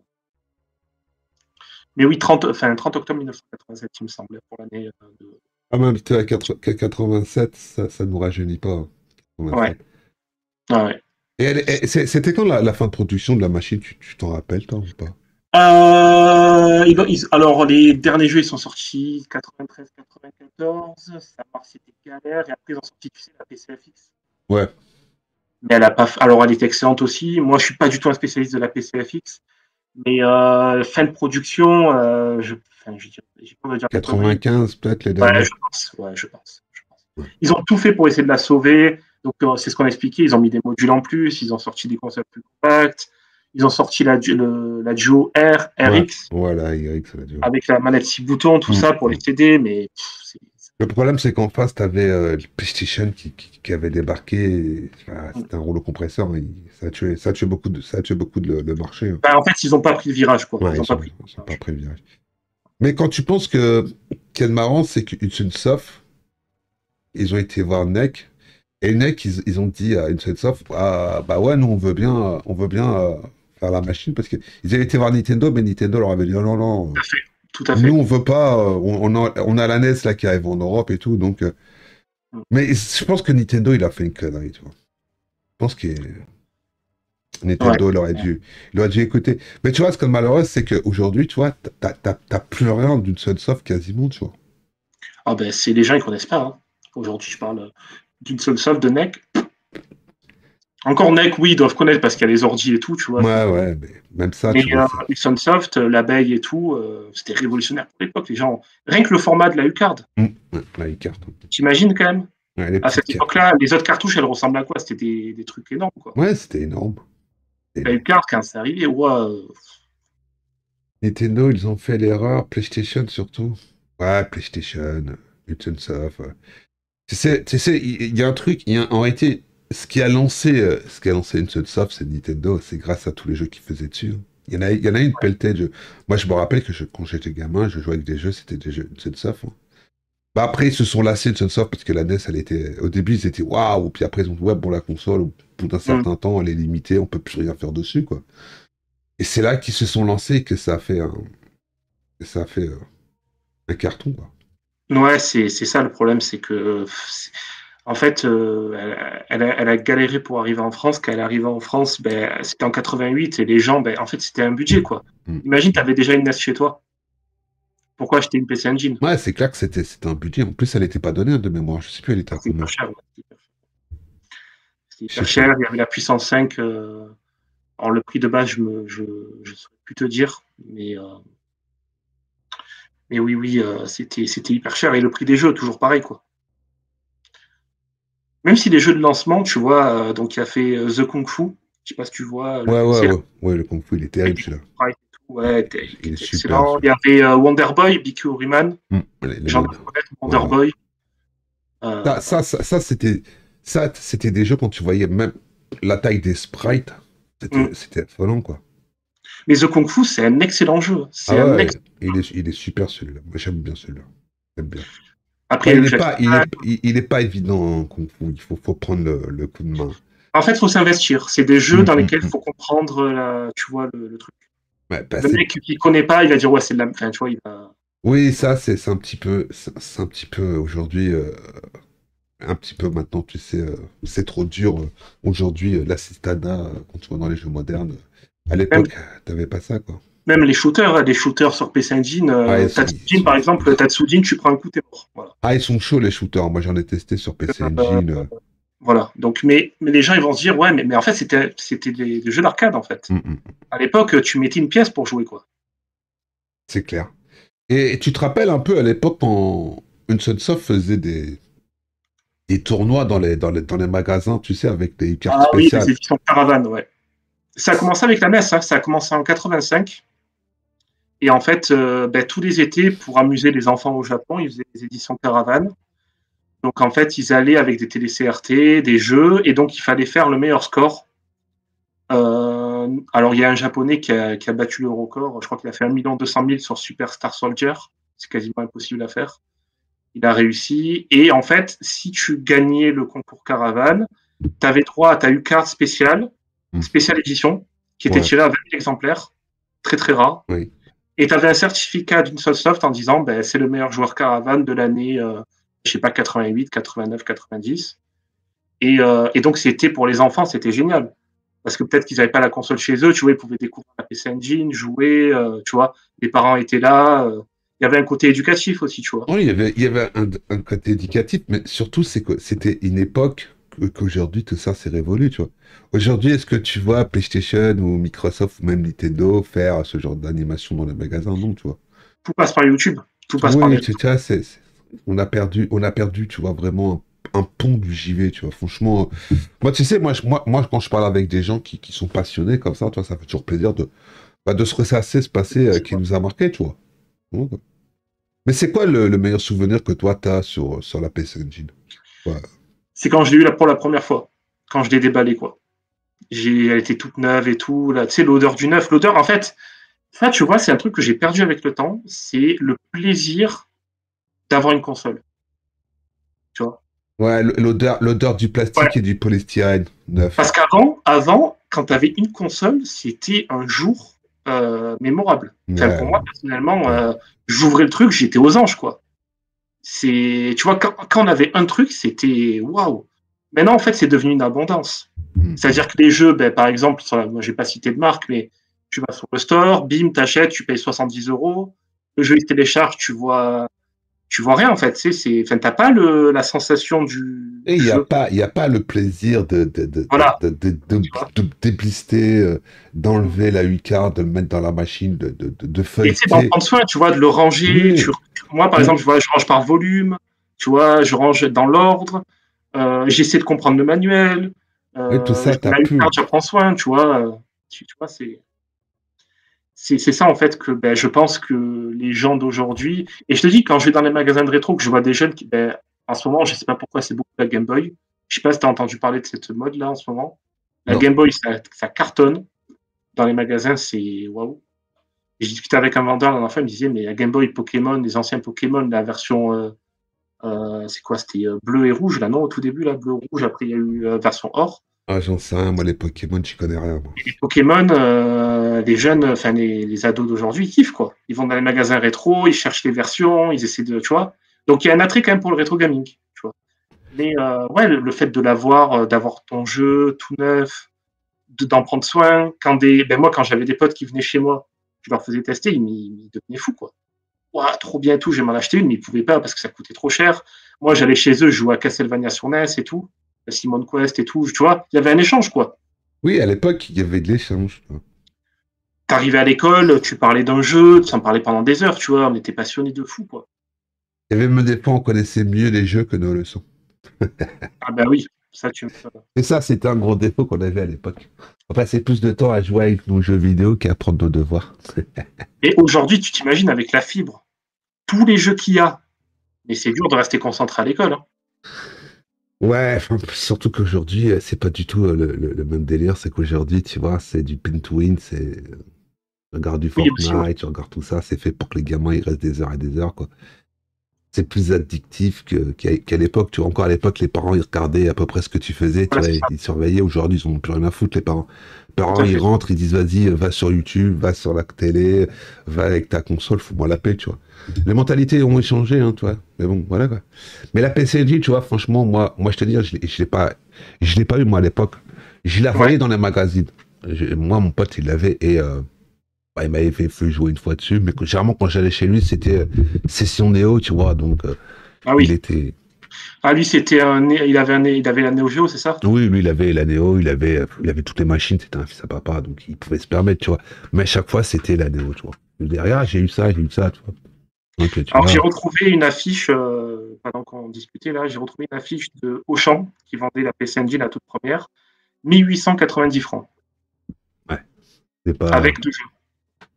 Mais oui, 30 octobre 1987, il me semblait, pour l'année de. Ah, même, tu sais, à 87, ça nous rajeunit pas, hein, Ouais. 87. Ouais. Et c'était quand la fin de production de la machine, tu t'en rappelles, toi, ou pas? Alors, les derniers jeux, ils sont sortis 93-94. Ça c'était galère. Et après, ils ont sorti, tu sais, la PCFX. Ouais. mais elle a pas. Alors, elle est excellente aussi. Moi, je suis pas du tout un spécialiste de la PCFX, mais fin de production, enfin, j'ai pas envie de dire de conneries. 95 peut-être les Ouais, derniers. je pense. Ouais, je pense. Ouais. Ils ont tout fait pour essayer de la sauver. Donc, c'est ce qu'on a expliqué. Ils ont mis des modules en plus. Ils ont sorti des concepts plus compacts. Ils ont sorti la Duo R, Ouais, RX, voilà, YX, ça va dire. avec la manette 6 boutons, tout ça pour les CD. Mais Le problème, c'est qu'en face, tu avais le PlayStation qui avait débarqué. C'était un rouleau compresseur. Ça a tué beaucoup le marché. Hein. bah, en fait, ils n'ont pas pris le virage, quoi. Ouais, Ils n'ont pas pris ils le sont pas virage. pris le virage. Mais quand tu penses que, ce qui est marrant, c'est qu'Hudson ils ont été voir NEC. Et NEC, ils ont dit à Hudson ah, bah ouais, nous, on veut bien faire la machine. Parce qu'ils avaient été voir Nintendo, mais Nintendo leur avait dit non, non, non. Tout à Nous, fait. on veut pas. On a la NES là qui arrive en Europe et tout. Donc, mais je pense que Nintendo, il a fait une connerie, tu vois. Je pense que Ouais. Nintendo il aurait dû écouter. Mais tu vois, ce qui est malheureux, c'est qu'aujourd'hui, tu vois, t'as plus rien d'une Sunsoft quasiment, tu vois. Ah ben, c'est les gens, ils connaissent pas. Hein. Aujourd'hui, je parle d'une seule soft de NEC. Encore NEC, oui, ils doivent connaître parce qu'il y a les ordi et tout, tu vois. Ouais, ouais, mais même ça, Mais tu vois, ça. Sunsoft, l'abeille et tout, c'était révolutionnaire pour l'époque. Les gens, rien que le format de la U-Card, Ouais, là, il carte. t'imagines quand même. Ouais, les À petites cette cartes. époque-là, les autres cartouches, elles ressemblent à quoi? C'était des trucs énormes, quoi. Ouais, c'était énorme. La Énorme. U-Card, quand c'est arrivé, ouais, Nintendo, ils ont fait l'erreur, PlayStation surtout. Ouais, PlayStation, Hudson Soft. Ouais. Tu sais, il y a un truc, en réalité, ce qui a lancé Hudson Soft, c'est Nintendo, c'est grâce à tous les jeux qu'ils faisaient dessus. Hein. Il y en a une pelletée de jeux. Moi, je me rappelle que quand j'étais gamin, je jouais avec des jeux, c'était des jeux Hudson Soft. Hein. Bah après, ils se sont lassés de Sunsoft parce que la NES, elle était. Au début, ils étaient waouh, puis après, ils ont dit, ouais, bon, la console, au bout d'un certain temps, elle est limitée, on peut plus rien faire dessus, quoi. Et c'est là qu'ils se sont lancés que ça a fait un carton, quoi. ouais, c'est ça le problème, c'est que, en fait, elle a galéré pour arriver en France. Quand elle est arrivée en France, ben, c'était en 88 et les gens, ben, en fait, c'était un budget, quoi. Mm. Imagine, tu avais déjà une NES chez toi. Pourquoi acheter une PC Engine? Ouais, c'est clair que c'était un budget. En plus, elle n'était pas donnée hein, de mémoire. Je sais plus, elle était à C'était hyper combien. cher. Ouais. C'était Je sais hyper cher. plus. Il y avait la puissance 5. Alors, le prix de base, je saurais plus te dire. Mais oui, oui, c'était hyper cher. Et le prix des jeux, toujours pareil, quoi. Même si les jeux de lancement, tu vois, donc il a fait The Kung Fu. Je sais pas si tu vois le Ouais, ouais, concert. ouais. Ouais, le Kung Fu, il est Avec terrible, des celui-là. surprises et tout. Ouais, il Il est était super, excellent. Il y celui-là. avait Wonder Boy, BQ Rayman. Les Les gens modes. doivent connaître Ouais, Wonder ouais. Boy. Ça, Euh, ça, ça, ça, c'était. Ça, c'était des jeux quand tu voyais même la taille des sprites. mm. C'était affolant, quoi. Mais The Kung Fu, c'est un excellent jeu. C'est Ah un ouais, excellent. il est super celui-là. Moi j'aime bien celui-là. J'aime bien. Après, il y Ouais, a eu Jack Chan. il est pas évident, hein, Kung Fu. Faut prendre le coup de main. En fait, il faut s'investir. C'est des jeux Hum, dans hum, lesquels il hum. faut comprendre, tu vois, le truc. Ouais, bah, Le mec qui connaît pas, il va dire, ouais, c'est de la. Enfin, tu vois, il va. oui, ça, c'est un petit peu, c'est un petit peu aujourd'hui, un petit peu maintenant, tu sais, c'est trop dur. Aujourd'hui, l'assistanat, quand tu vas dans les jeux modernes, à Même, l'époque, t'avais pas ça, quoi. même les shooters sur PC Engine, Ah, Tatsujin, par exemple, Tatsujin, tu prends un coup, t'es mort. Voilà. ils sont chauds, les shooters. Moi, j'en ai testé sur PC Engine. Voilà. Donc, mais les gens, ils vont se dire, ouais, mais en fait, c'était des jeux d'arcade, en fait. Hum, hum. À l'époque, tu mettais une pièce pour jouer, quoi. C'est clair. Et tu te rappelles un peu à l'époque quand Sunsoft faisait des tournois dans les magasins, tu sais, avec des cartes Ah oui, les spéciales. éditions Caravane, ouais. Ça a commencé avec la NES, hein. Ça a commencé en 85. Et en fait, ben, tous les étés, pour amuser les enfants au Japon, ils faisaient des éditions Caravane. Donc, en fait, ils allaient avec des télé-CRT, des jeux, et donc il fallait faire le meilleur score. Alors, il y a un Japonais qui a battu le record. Je crois qu'il a fait 1 200 000 sur Super Star Soldier. C'est quasiment impossible à faire. Il a réussi. Et en fait, si tu gagnais le concours Caravane, tu avais droit à ta U-Card spéciale, spéciale édition, qui était Ouais, tirée à 20 000 exemplaires, très très rare. oui. Et tu avais un certificat d'une Soft en disant ben, c'est le meilleur joueur Caravane de l'année, je sais pas, 88, 89, 90. Et donc, c'était pour les enfants, c'était génial. Parce que peut-être qu'ils n'avaient pas la console chez eux, tu vois, ils pouvaient découvrir la PC Engine, jouer, tu vois, les parents étaient là. Il y avait un côté éducatif aussi, tu vois. Oui, il y avait un côté éducatif, mais surtout, c'est que c'était une époque qu'aujourd'hui, tout ça, c'est révolu, tu vois. Aujourd'hui, est-ce que tu vois PlayStation ou Microsoft ou même Nintendo faire ce genre d'animation dans les magasins? Non, tu vois. Tout passe par YouTube. Tout passe par les Oui, réseaux. tu vois, on a perdu, tu vois, vraiment un pont du JV, tu vois. Franchement, moi, tu sais, moi, quand je parle avec des gens qui sont passionnés comme ça, tu vois, ça fait toujours plaisir de se ressasser ce passé qui nous a marqué, tu vois. Ouais. Mais c'est quoi le meilleur souvenir que toi, tu as sur la PC Engine? Ouais. C'est quand je l'ai eu là pour la première fois. Quand je l'ai déballé, quoi. Elle était toute neuve et tout. Là, tu sais, l'odeur du neuf. L'odeur, en fait, ça, tu vois, c'est un truc que j'ai perdu avec le temps. C'est le plaisir d'avoir une console. Tu vois. Ouais, l'odeur du Ouais. plastique et du polystyrène neuf. Parce qu'avant, quand tu avais une console, c'était un jour mémorable. Enfin, pour Ouais, moi, personnellement, ouais. j'ouvrais le truc, j'étais aux anges, quoi. Tu vois, quand on avait un truc, c'était waouh. Maintenant, en fait, c'est devenu une abondance. Mm. C'est-à-dire que les jeux, ben, par exemple, moi, je vais pas citer de marque, mais tu vas sur le store, bim, t'achètes, tu payes 70 euros. Le jeu, il se télécharge, tu vois rien, en fait. Enfin, t'as pas la sensation Et du jeu. il y a pas le plaisir Voilà, tu vois. de déplister, d'enlever la U-card, de le mettre dans la machine, de Et tu sais, d'en feuilleter. prendre soin, tu vois, de le ranger. Oui, Moi, par ou, exemple, je range par volume, tu vois, je range dans l'ordre. J'essaie de comprendre le manuel. oui, tout ça, t'as Ma U-card, pu. j'en prends soin, tu vois. Tu vois, c'est ça, en fait, que ben, je pense que les gens d'aujourd'hui. Et je te dis, quand je vais dans les magasins de rétro, que je vois des jeunes qui, ben, en ce moment, je sais pas pourquoi, c'est beaucoup la Game Boy. Je sais pas si tu as entendu parler de cette mode-là en ce moment. La Non. Game Boy, ça cartonne. Dans les magasins, c'est waouh. J'ai discuté avec un vendeur la dernière fois, il me disait, mais la Game Boy Pokémon, les anciens Pokémon, la version, c'est quoi, c'était bleu et rouge, là, non, au tout début, là, bleu, rouge, après, il y a eu version or. Ah, j'en sais rien, moi, les Pokémon, j'y connais rien, moi. Et les Pokémon, les jeunes, enfin, les ados d'aujourd'hui, ils kiffent, quoi. Ils vont dans les magasins rétro, ils cherchent les versions, ils essaient de, tu vois. Donc, il y a un attrait quand même pour le rétro gaming, tu vois. Mais, ouais, le fait de l'avoir, d'avoir ton jeu tout neuf, d'en prendre soin, ben, moi, quand j'avais des potes qui venaient chez moi, je leur faisais tester, ils devenaient fous, quoi. Ouah, trop bien et tout, je vais m'en acheter une, mais ils pouvaient pas parce que ça coûtait trop cher. Moi, j'allais chez eux, je jouais à Castlevania sur NES et tout, Simon Quest et tout, tu vois, il y avait un échange, quoi. Oui, à l'époque, il y avait de l'échange. T'arrivais à l'école, tu parlais d'un jeu, tu en parlais pendant des heures, tu vois, on était passionnés de fou, quoi. Il y avait même des fois, on connaissait mieux les jeux que nos leçons. Ah bah oui, ça tu me... Et ça, c'était un gros défaut qu'on avait à l'époque. On passait plus de temps à jouer avec nos jeux vidéo qu'à apprendre nos devoirs. Et aujourd'hui, tu t'imagines avec la fibre, tous les jeux qu'il y a, mais c'est dur de rester concentré à l'école, hein. Ouais, enfin, surtout qu'aujourd'hui, c'est pas du tout le même délire. C'est qu'aujourd'hui, tu vois, c'est du pin to win, tu regardes du Oui, aussi, ouais. Fortnite, tu regardes tout ça, c'est fait pour que les gamins ils restent des heures et des heures, quoi. C'est plus addictif qu'à l'époque. Tu vois, encore à l'époque, les parents ils regardaient à peu près ce que tu faisais, tu Voilà, vois, c'est ça, ils surveillaient. Aujourd'hui, ils ont plus rien à foutre, les parents. Les tout parents, à ils fait. rentrent, ils disent vas-y, va sur YouTube, va sur la télé, va avec ta console, fous-moi la paix, tu vois. Les mentalités ont changé, hein, tu vois. Mais bon, voilà quoi. Mais la PCLG, tu vois, franchement, moi je te dis, je l'ai pas eu moi à l'époque. Je la Ouais. voyais dans les magazines. Moi, mon pote, il l'avait et bah, il m'avait fait jouer une fois dessus, mais généralement quand j'allais chez lui, c'était session Néo, tu vois, donc Ah il oui. était. Ah lui, c'était il avait la Neo Geo, c'est ça? Oui, lui, il avait la Néo, il avait toutes les machines, c'était un fils à papa, donc il pouvait se permettre, tu vois. Mais à chaque fois, c'était la Néo, tu vois. Je dis, ah, j'ai eu ça, tu vois. Donc tu Alors j'ai vois. retrouvé une affiche, pendant qu'on discutait là, j'ai retrouvé une affiche de Auchan qui vendait la PC Engine la toute première, 1890 francs, Ouais, c'était pas, avec deux jeux.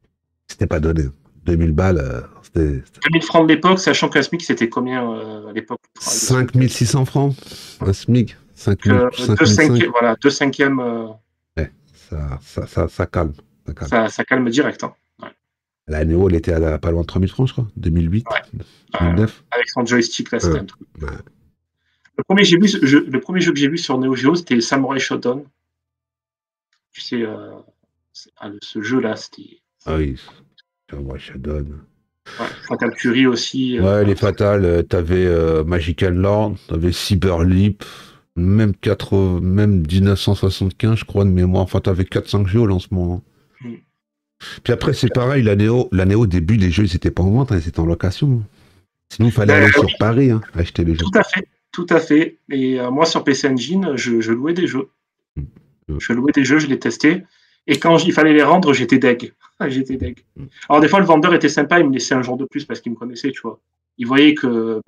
c'était pas donné. 2000 balles, 2000 francs de l'époque, sachant qu'un SMIC c'était combien à l'époque le travail de SMIC? 5600 francs, un SMIC, Deux 5005. cinquièmes, voilà, deux cinquièmes, Ouais, ça calme, ça calme. ça calme direct, hein. Ouais, La Néo, elle était à pas loin de 3000 francs, je crois, 2008, ouais, ouais. 2009. Avec son joystick là, c'était Ouais, un truc. ouais. Le premier jeu que j'ai vu sur Neo Geo, c'était Samurai Shodown. Tu sais, ce jeu là, c'était Ah oui, moi, je donne. ouais, Fatal Fury aussi. Ouais, les fatales, t'avais Magical Lord, t'avais Cyberleap, même 1975, je crois, de mémoire. Enfin, t'avais 4-5 jeux au lancement. Hmm. Puis après, c'est pareil, la Néo, au début, les jeux, ils étaient pas en vente, hein, ils étaient en location. Sinon, il fallait Ben, aller sur Paris, hein, acheter les jeux. tout à fait. tout à fait. Et moi, sur PC Engine, je louais des jeux. Je louais des jeux, je les testais. Et quand il fallait les rendre, j'étais deg. J'étais deg. Alors, des fois, le vendeur était sympa, il me laissait un jour de plus parce qu'il me connaissait, tu vois. Il voyait que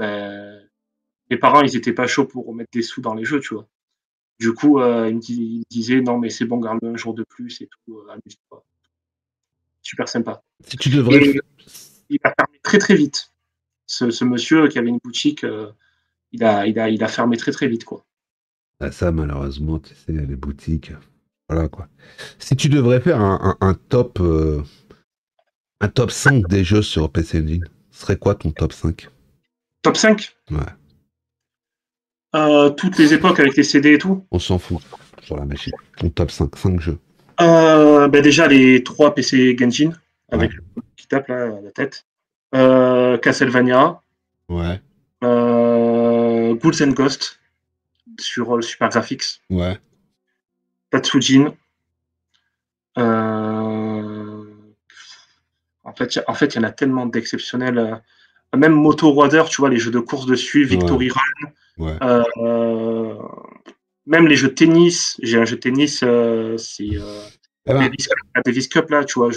les parents, ils étaient pas chauds pour mettre des sous dans les jeux, tu vois. Du coup, il me disait, non, mais c'est bon, garde-le un jour de plus et tout, amuse-toi. Super sympa. Si tu devrais. Et il a fermé très, très vite. Ce monsieur qui avait une boutique, il a fermé très, très vite, quoi. Ah, ça, malheureusement, tu sais, les boutiques. Voilà, quoi. Si tu devrais faire un top. Un top 5 des jeux sur PC Engine, ce serait quoi ton top 5? Top 5? Ouais. Toutes les époques avec les CD et tout. On s'en fout sur la machine. Ton top 5 jeux. Déjà les 3 PC Genshin, avec Ouais. le qui tape là à la tête. Castlevania. Ouais. Ghouls and Ghosts sur le Super Graphics. Ouais. Tatsujin. En fait, il y en a tellement d'exceptionnels. Même Moto Wader, tu vois, les jeux de course dessus, Victory Run. Ouais. Même les jeux de tennis. J'ai un jeu de tennis, c'est Eh ben, Davis Cup, là, tu vois.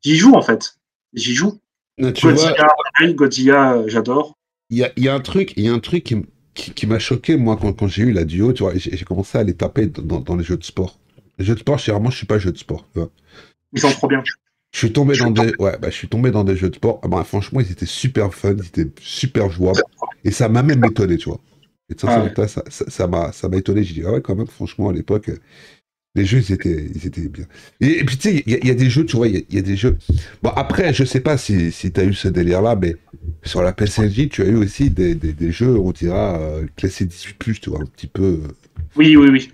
J'y joue, en fait. J'y joue. tu vois, Godzilla, j'adore. il y a un truc qui m'a choqué, moi, quand j'ai eu la duo, tu vois, j'ai commencé à les taper dans les jeux de sport. Les jeux de sport, généralement, je suis pas jeu de sport, tu vois. Ils sont trop bien. Je suis tombé dans des jeux de sport. Ah bah, franchement, ils étaient super fun, ils étaient super jouables. Et ça m'a même étonné, tu vois. Et ça m'a étonné. J'ai dit, ah ouais, quand même, franchement, à l'époque, les jeux, ils étaient bien. Et puis, tu sais, il y a des jeux, tu vois, il y a des jeux. Bon, après, je sais pas si tu as eu ce délire-là, mais sur la PSNJ, tu as eu aussi des jeux, on dira, classés 18+, tu vois, un petit peu. Oui.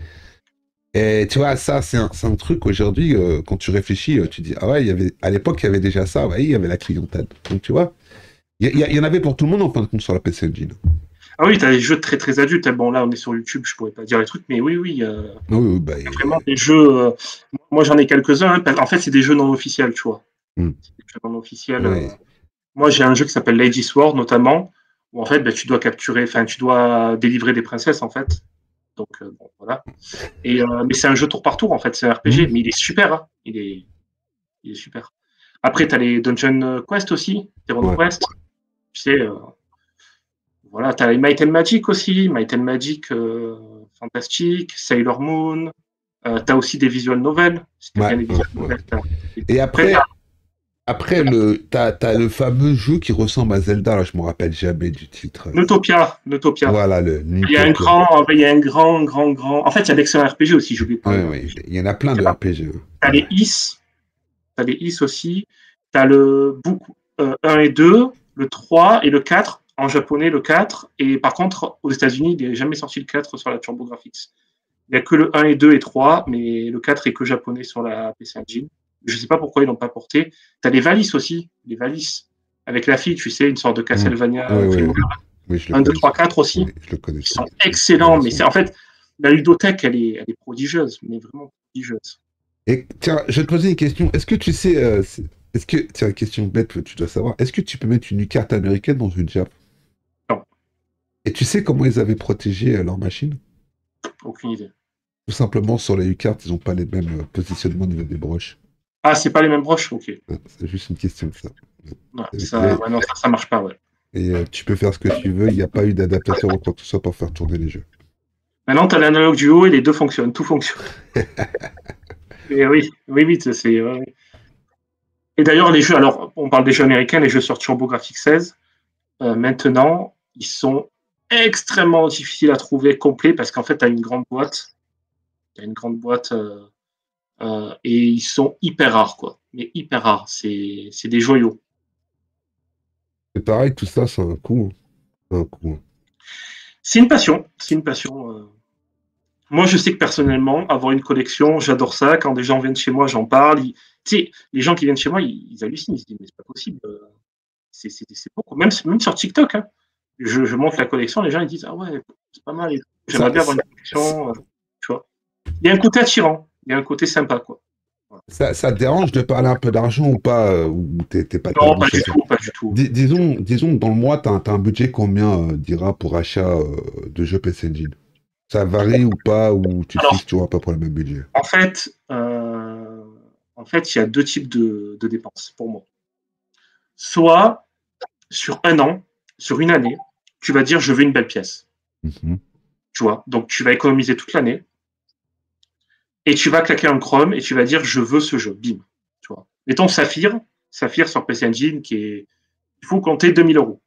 Et tu vois, ça, c'est un truc aujourd'hui, quand tu réfléchis, tu dis, ah ouais, à l'époque, il y avait déjà ça, ouais, il y avait la clientèle. Donc, tu vois, il y en avait pour tout le monde, en fin de compte, sur la PC Engine. Ah oui, tu as des jeux très très adultes. Bon, là, on est sur YouTube, je pourrais pas dire les trucs, mais oui. Oui, bah, Il y a vraiment des jeux. Moi, j'en ai quelques-uns. En fait, c'est des jeux non officiels, tu vois. C'est des jeux non officiels. ouais. Moi, j'ai un jeu qui s'appelle Lady Sword, notamment, où en fait, tu dois tu dois délivrer des princesses, en fait. Donc, bon, voilà. Mais c'est un jeu tour par tour, en fait, c'est un RPG, mais il est super, hein. Il est super. Après, tu as les Dungeon Quest aussi, Hero Quest. Tu sais, voilà, tu as les Might and Magic aussi, Might and Magic fantastique, Sailor Moon. Tu as aussi des visual novels. Si t'aimes bien les visual novels, Et après, t'as le fameux jeu qui ressemble à Zelda, là, je me rappelle jamais du titre. Neutopia. Voilà, Il y a un grand. En fait, il y a d'excellents RPG aussi, j'oublie pas. Ouais. Il y en a plein de RPG. T'as les Is. T'as les Is aussi. T'as le book 1 et 2, le 3 et le 4. En japonais, le 4. Et par contre, aux États-Unis, il n'est jamais sorti le 4 sur la TurboGrafx. Il n'y a que le 1 et 2 et 3, mais le 4 est que japonais sur la PC Engine. Je ne sais pas pourquoi ils l'ont pas porté. Tu as les valises aussi, les valises. Avec la fille, tu sais, une sorte de Castlevania. Oui, 1, 2, 3, 4 aussi. Oui, je le connais. Ils sont excellents, mais c'est en fait, la ludothèque, elle est prodigieuse, mais vraiment prodigieuse. Et tiens, je vais te poser une question. Est-ce que tu sais, tiens, une question bête, tu dois savoir, est-ce que tu peux mettre une carte américaine dans une Jap? Non. Et tu sais comment ils avaient protégé leur machine? Aucune idée. Tout simplement, sur les U-cartes, ils n'ont pas les mêmes positionnements au niveau des broches. Ah, c'est pas les mêmes broches? Ok. C'est juste une question de ça. Non, ça marche pas, ouais. Et tu peux faire ce que tu veux, il n'y a pas eu d'adaptateur ou quoi que ce soit pour faire tourner les jeux. Maintenant, tu as l'analogue du haut et les deux fonctionnent, tout fonctionne. Et oui, c'est. Et d'ailleurs, les jeux, alors, on parle des jeux américains, les jeux sur TurboGrafx 16, maintenant, ils sont extrêmement difficiles à trouver, complets, parce qu'en fait, tu as une grande boîte. Et ils sont hyper rares, quoi. Mais hyper rares. C'est des joyaux. C'est pareil, tout ça, c'est un coût. C'est une passion. Moi, je sais que personnellement, avoir une collection, j'adore ça. Quand des gens viennent chez moi, j'en parle. Tu sais, les gens qui viennent chez moi, ils hallucinent. Ils se disent, mais c'est pas possible. C'est beaucoup. Même sur TikTok, hein. Je montre la collection, les gens ils disent, ah ouais, c'est pas mal. J'aimerais bien avoir une collection. Tu vois. Il y a un côté attirant. Il y a un côté sympa, quoi. Ça te dérange de parler un peu d'argent ou pas, ou t'es pas Non, tabou pas sur du ça? tout, pas du tout. Disons, dans le mois, t'as un budget combien, dira, pour achat de jeux PC Engine? Ça varie ou pas, ou tu te Alors, fixes toujours à peu près le même budget? en fait, euh, en fait, il y a deux types de dépenses pour moi. Soit sur un an, sur une année, tu vas dire je veux une belle pièce, Mhm. tu vois. Donc tu vas économiser toute l'année et tu vas claquer un Chrome et tu vas dire je veux ce jeu, bim, tu vois. Mettons Saphir sur PC Engine il faut compter 2 000 euros,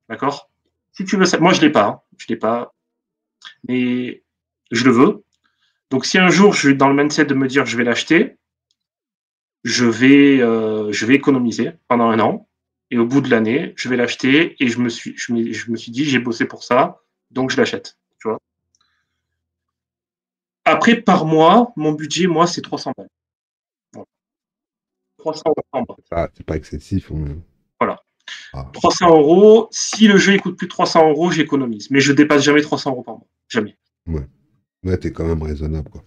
d'accord. Si tu veux ça, moi je l'ai pas, je l'ai pas, mais je le veux. Donc si un jour je suis dans le mindset de me dire je vais l'acheter, je vais économiser pendant un an. Et au bout de l'année, je vais l'acheter et je me suis dit, j'ai bossé pour ça, donc je l'achète. Tu vois. Après, par mois, mon budget, moi, c'est 300 balles. Voilà. 300 euros par mois. C'est pas excessif. Voilà. Ah, 300 euros. Si le jeu il coûte plus de 300 euros, j'économise. Mais je dépasse jamais 300 euros par mois. Jamais. ouais. Ouais, t'es quand même raisonnable, quoi.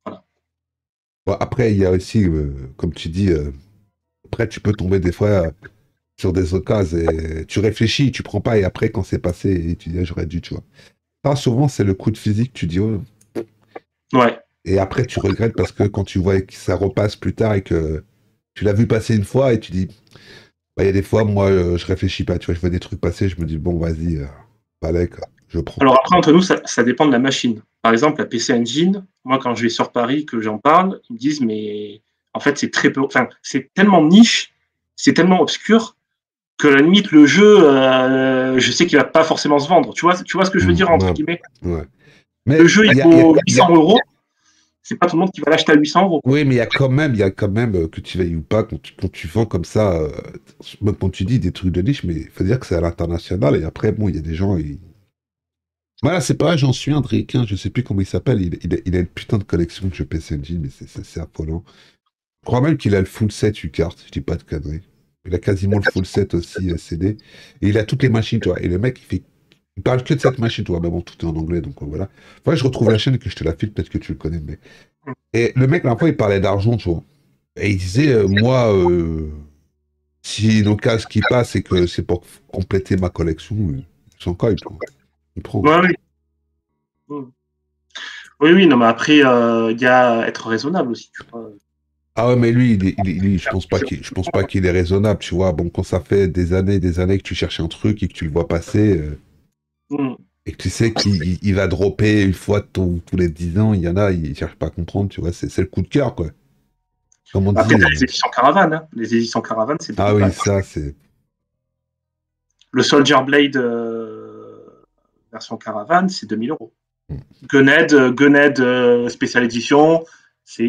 Voilà. Bon, après, il y a aussi, comme tu dis, après, tu peux tomber des fois sur des occasions et tu réfléchis, tu prends pas, et après, quand c'est passé, et tu dis, ah, j'aurais dû, tu vois. Ça, souvent, c'est le coup de physique, tu dis, oh. Ouais. Et après, tu regrettes parce que quand tu vois que ça repasse plus tard et que tu l'as vu passer une fois et tu dis, bah, il y a des fois, moi, je réfléchis pas, tu vois, je vois des trucs passer, je me dis, bon, vas-y, allez, quoi, je prends. Alors après, entre nous, ça dépend de la machine. Par exemple, la PC Engine, moi, quand je vais sur Paris, que j'en parle, ils me disent, mais en fait, c'est très peu, enfin, c'est tellement niche, c'est tellement obscur que à la limite, le jeu, je sais qu'il va pas forcément se vendre. Tu vois ce que je veux dire, entre Ouais, guillemets. ouais. Le Mais jeu, il vaut 800 euros. C'est pas tout le monde qui va l'acheter à 800 euros, quoi. oui, mais il y a quand même, que tu veuilles ou pas, quand tu vends comme ça, même quand tu dis des trucs de niche, mais il faut dire que c'est à l'international, et après, bon, il y a des gens, voilà, c'est pareil, j'en suis un Drake, je sais plus comment il s'appelle, il a une putain de collection de jeux PC Engine, mais c'est affolant. Je crois même qu'il a le full set U-Cart, je dis pas de conneries. Il a quasiment le full set aussi CD, et il a toutes les machines, tu vois, et le mec, il parle que de cette machine, tu vois, mais bon, tout est en anglais, donc voilà. Faudrait que je retrouve la chaîne et que je te la file, peut-être que tu le connais, mais... Et le mec, la fois, il parlait d'argent, tu vois. Et il disait, moi, si nos cases qui passent et que c'est pour compléter ma collection, son cas, il prend. Il prend. Ouais, oui. Oui, oui, non, mais après, il y a être raisonnable aussi, tu vois. Ah ouais, mais lui, je pense pas qu'il est raisonnable, tu vois. Bon, quand ça fait des années que tu cherches un truc et que tu le vois passer, Mm. et que tu sais qu'il va dropper une fois tous les 10 ans, il y en a, ils cherchent pas à comprendre, tu vois. C'est le coup de cœur, quoi. Comme on Après, dit. t'as les éditions Caravane. Hein. Les éditions Caravane, c'est Ah 2000 oui, balles. ça, c'est. Le Soldier Blade version Caravane, c'est 2000 euros. Gunhead Special Edition, c'est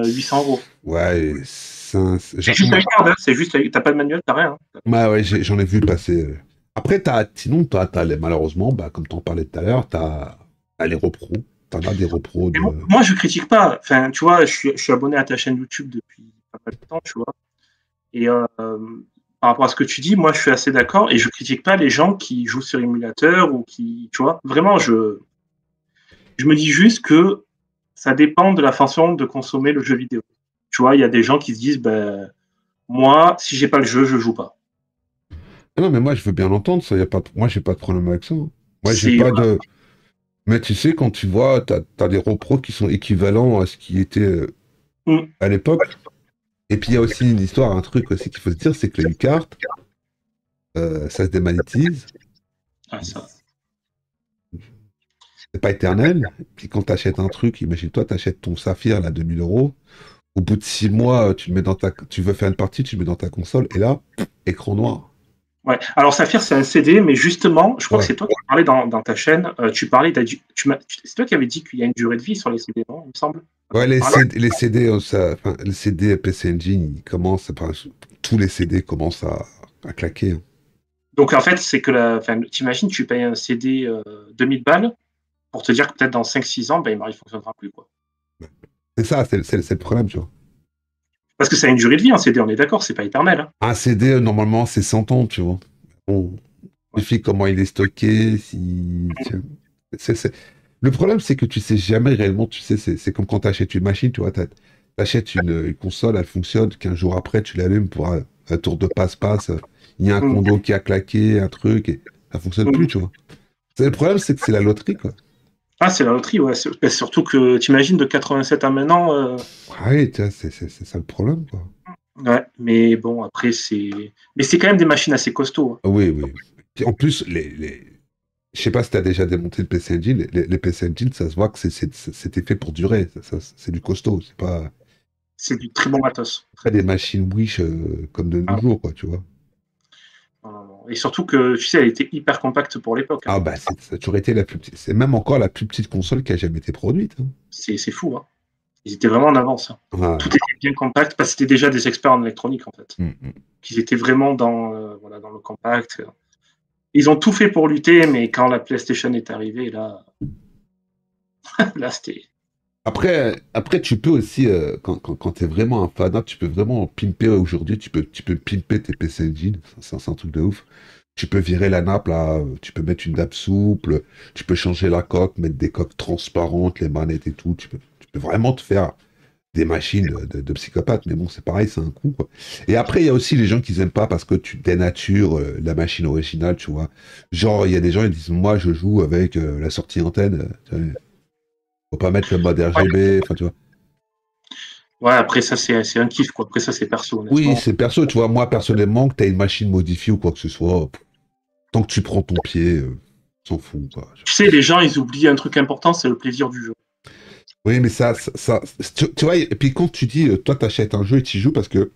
800 euros. Ouais, C'est juste la carte, hein. C'est juste, t'as pas de manuel, t'as rien. Hein. ouais, j'en ai vu passer. Après, sinon, malheureusement, bah, comme t'en parlais tout à l'heure, t'as les repros. T'en as des repros Mais de. moi, je critique pas. Enfin, tu vois, je suis abonné à ta chaîne YouTube depuis pas mal de temps, tu vois. Et par rapport à ce que tu dis, moi, je suis assez d'accord et je critique pas les gens qui jouent sur émulateur ou qui, tu vois. Vraiment, je me dis juste que ça dépend de la façon de consommer le jeu vidéo. Tu vois, il y a des gens qui se disent, ben, moi, si j'ai pas le jeu, je joue pas. Ah non, mais moi, je veux bien l'entendre, ça. Moi, j'ai pas de problème avec ça, hein. Moi, j'ai C'est pas de. Mais tu sais, quand tu vois, t'as des repros qui sont équivalents à ce qui était mm, à l'époque. Et puis, il y a aussi une histoire, un truc aussi qu'il faut se dire, c'est que les cartes, ça se démonétise. ah, ça. C'est pas éternel. Puis quand t'achètes un truc, imagine-toi, t'achètes ton saphir, là, 2000 euros. Au bout de 6 mois, tu veux faire une partie, tu le mets dans ta console, et là, écran noir. Ouais. Alors Saphir, c'est un CD, mais justement, je crois que Ouais. c'est toi qui parlais dans ta chaîne. Tu parlais, c'est toi qui avais dit qu'il y a une durée de vie sur les CD, non? Il me semble. Ouais, Tu parlais. Les CD, enfin, les CD PC Engine, tous les CD commencent à claquer, hein. Donc en fait, c'est que enfin, t'imagines, tu payes un CD 2000 balles pour te dire que peut-être dans 5-6 ans, ben, il ne fonctionnera plus, quoi. C'est ça, c'est le problème, tu vois. Parce que ça a une durée de vie, un CD, on est d'accord, c'est pas éternel. Hein. Un CD, normalement, c'est 100 ans, tu vois. Bon, Ouais. il suffit comment il est stocké, si... tiens. C'est- c'est- Le problème, c'est que tu sais jamais réellement, tu sais, c'est comme quand tu achètes une machine, tu vois, t'as T'achètes une console, elle fonctionne, 15 jours après, tu l'allumes pour un tour de passe-passe, il y a un Mm. condo qui a claqué, un truc, et ça fonctionne plus, Mm. tu vois. Le problème, c'est que c'est la loterie, quoi. Ah, c'est la loterie, ouais. Ben, surtout que t'imagines de 87 à maintenant. Ah oui, tu vois, c'est ça le problème, quoi. Ouais, mais bon, après, Mais c'est quand même des machines assez costauds, hein. Ah oui, oui. Puis en plus, je sais pas si tu as déjà démonté le PC Engine, les PC Engine, ça se voit que c'était fait pour durer. C'est du costaud, c'est C'est du très bon matos. pas des machines Wish comme de nos Ah, jours, quoi, tu vois. non, non, non. Et surtout que, tu sais, elle était hyper compacte pour l'époque, hein. Ah bah, ça a toujours été la plus petite. C'est même encore la plus petite console qui a jamais été produite, hein. C'est fou, hein. Ils étaient vraiment en avance, hein. Ouais. Tout était bien compact parce que c'était déjà des experts en électronique, en fait. Mm, mm. Qu'ils étaient vraiment voilà, dans le compact. Ils ont tout fait pour lutter, mais quand la PlayStation est arrivée, là, là c'était. Après, tu peux aussi, quand tu es vraiment un fanat, tu peux vraiment pimper aujourd'hui, tu peux pimper tes PC Engine, c'est un truc de ouf. Tu peux virer la nappe, là, tu peux mettre une nappe souple, tu peux changer la coque, mettre des coques transparentes, les manettes et tout. Tu peux vraiment te faire des machines de psychopathe, mais bon, c'est pareil, c'est un coup, quoi. Et après, il y a aussi les gens qui n'aiment pas parce que tu dénatures la machine originale, tu vois. Genre, il y a des gens qui disent, moi, je joue avec la sortie antenne, tu vois, faut pas mettre le mode RGB, enfin, tu vois. Ouais, après ça, c'est un kiff, quoi. Après ça, c'est perso, Oui, honnêtement. c'est perso, tu vois, moi, personnellement, que tu as une machine modifiée ou quoi que ce soit, tant que tu prends ton pied, s'en fout, quoi. Tu sais, les gens, ils oublient un truc important, c'est le plaisir du jeu. Oui, mais tu vois, et puis quand tu dis, toi, t'achètes un jeu et tu y joues parce que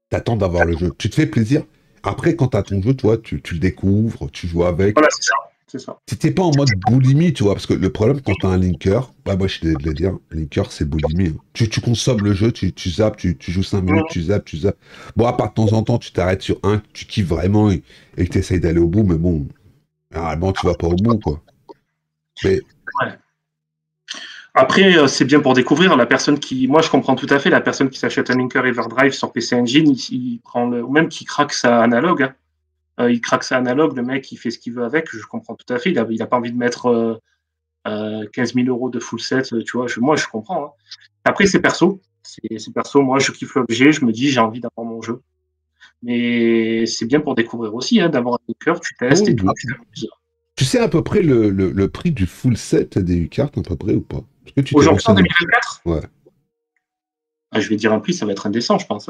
t'attends d'avoir le jeu, tu te fais plaisir. Après, quand t'as ton jeu, toi, tu le découvres, tu joues avec. Voilà, c'est ça. C'est ça. Si t'es pas en mode boulimie, tu vois, parce que le problème quand t'as un linker, bah moi je suis désolé de le dire, linker c'est boulimie, hein. Tu consommes le jeu, tu zappes, tu joues 5 minutes, tu zappes, tu zappes. Bon, à part de temps en temps, tu t'arrêtes sur un que tu kiffes vraiment et que tu essayes d'aller au bout, mais bon, généralement tu vas pas au bout, quoi. Mais Ouais. Après, c'est bien pour découvrir la personne qui. Moi, je comprends tout à fait la personne qui s'achète un Linker Everdrive sur PC Engine, il prend ou même qui craque sa analogue, hein. Il craque sa analogue, le mec, il fait ce qu'il veut avec. Je comprends tout à fait. Il a pas envie de mettre 15 000 euros de full set, tu vois. Moi, je comprends, hein. Après, c'est perso. C'est perso. Moi, je kiffe l'objet. Je me dis, j'ai envie d'avoir mon jeu. Mais c'est bien pour découvrir aussi, hein, d'avoir un Linker, tu testes oh, et tout. bon. Tu sais à peu près le prix du full set des U-cartes, à peu près ou pas? Est-ce que tu t'es Aujourd'hui, en renseigné? 2024, Ouais. je vais dire un prix, ça va être indécent, je pense.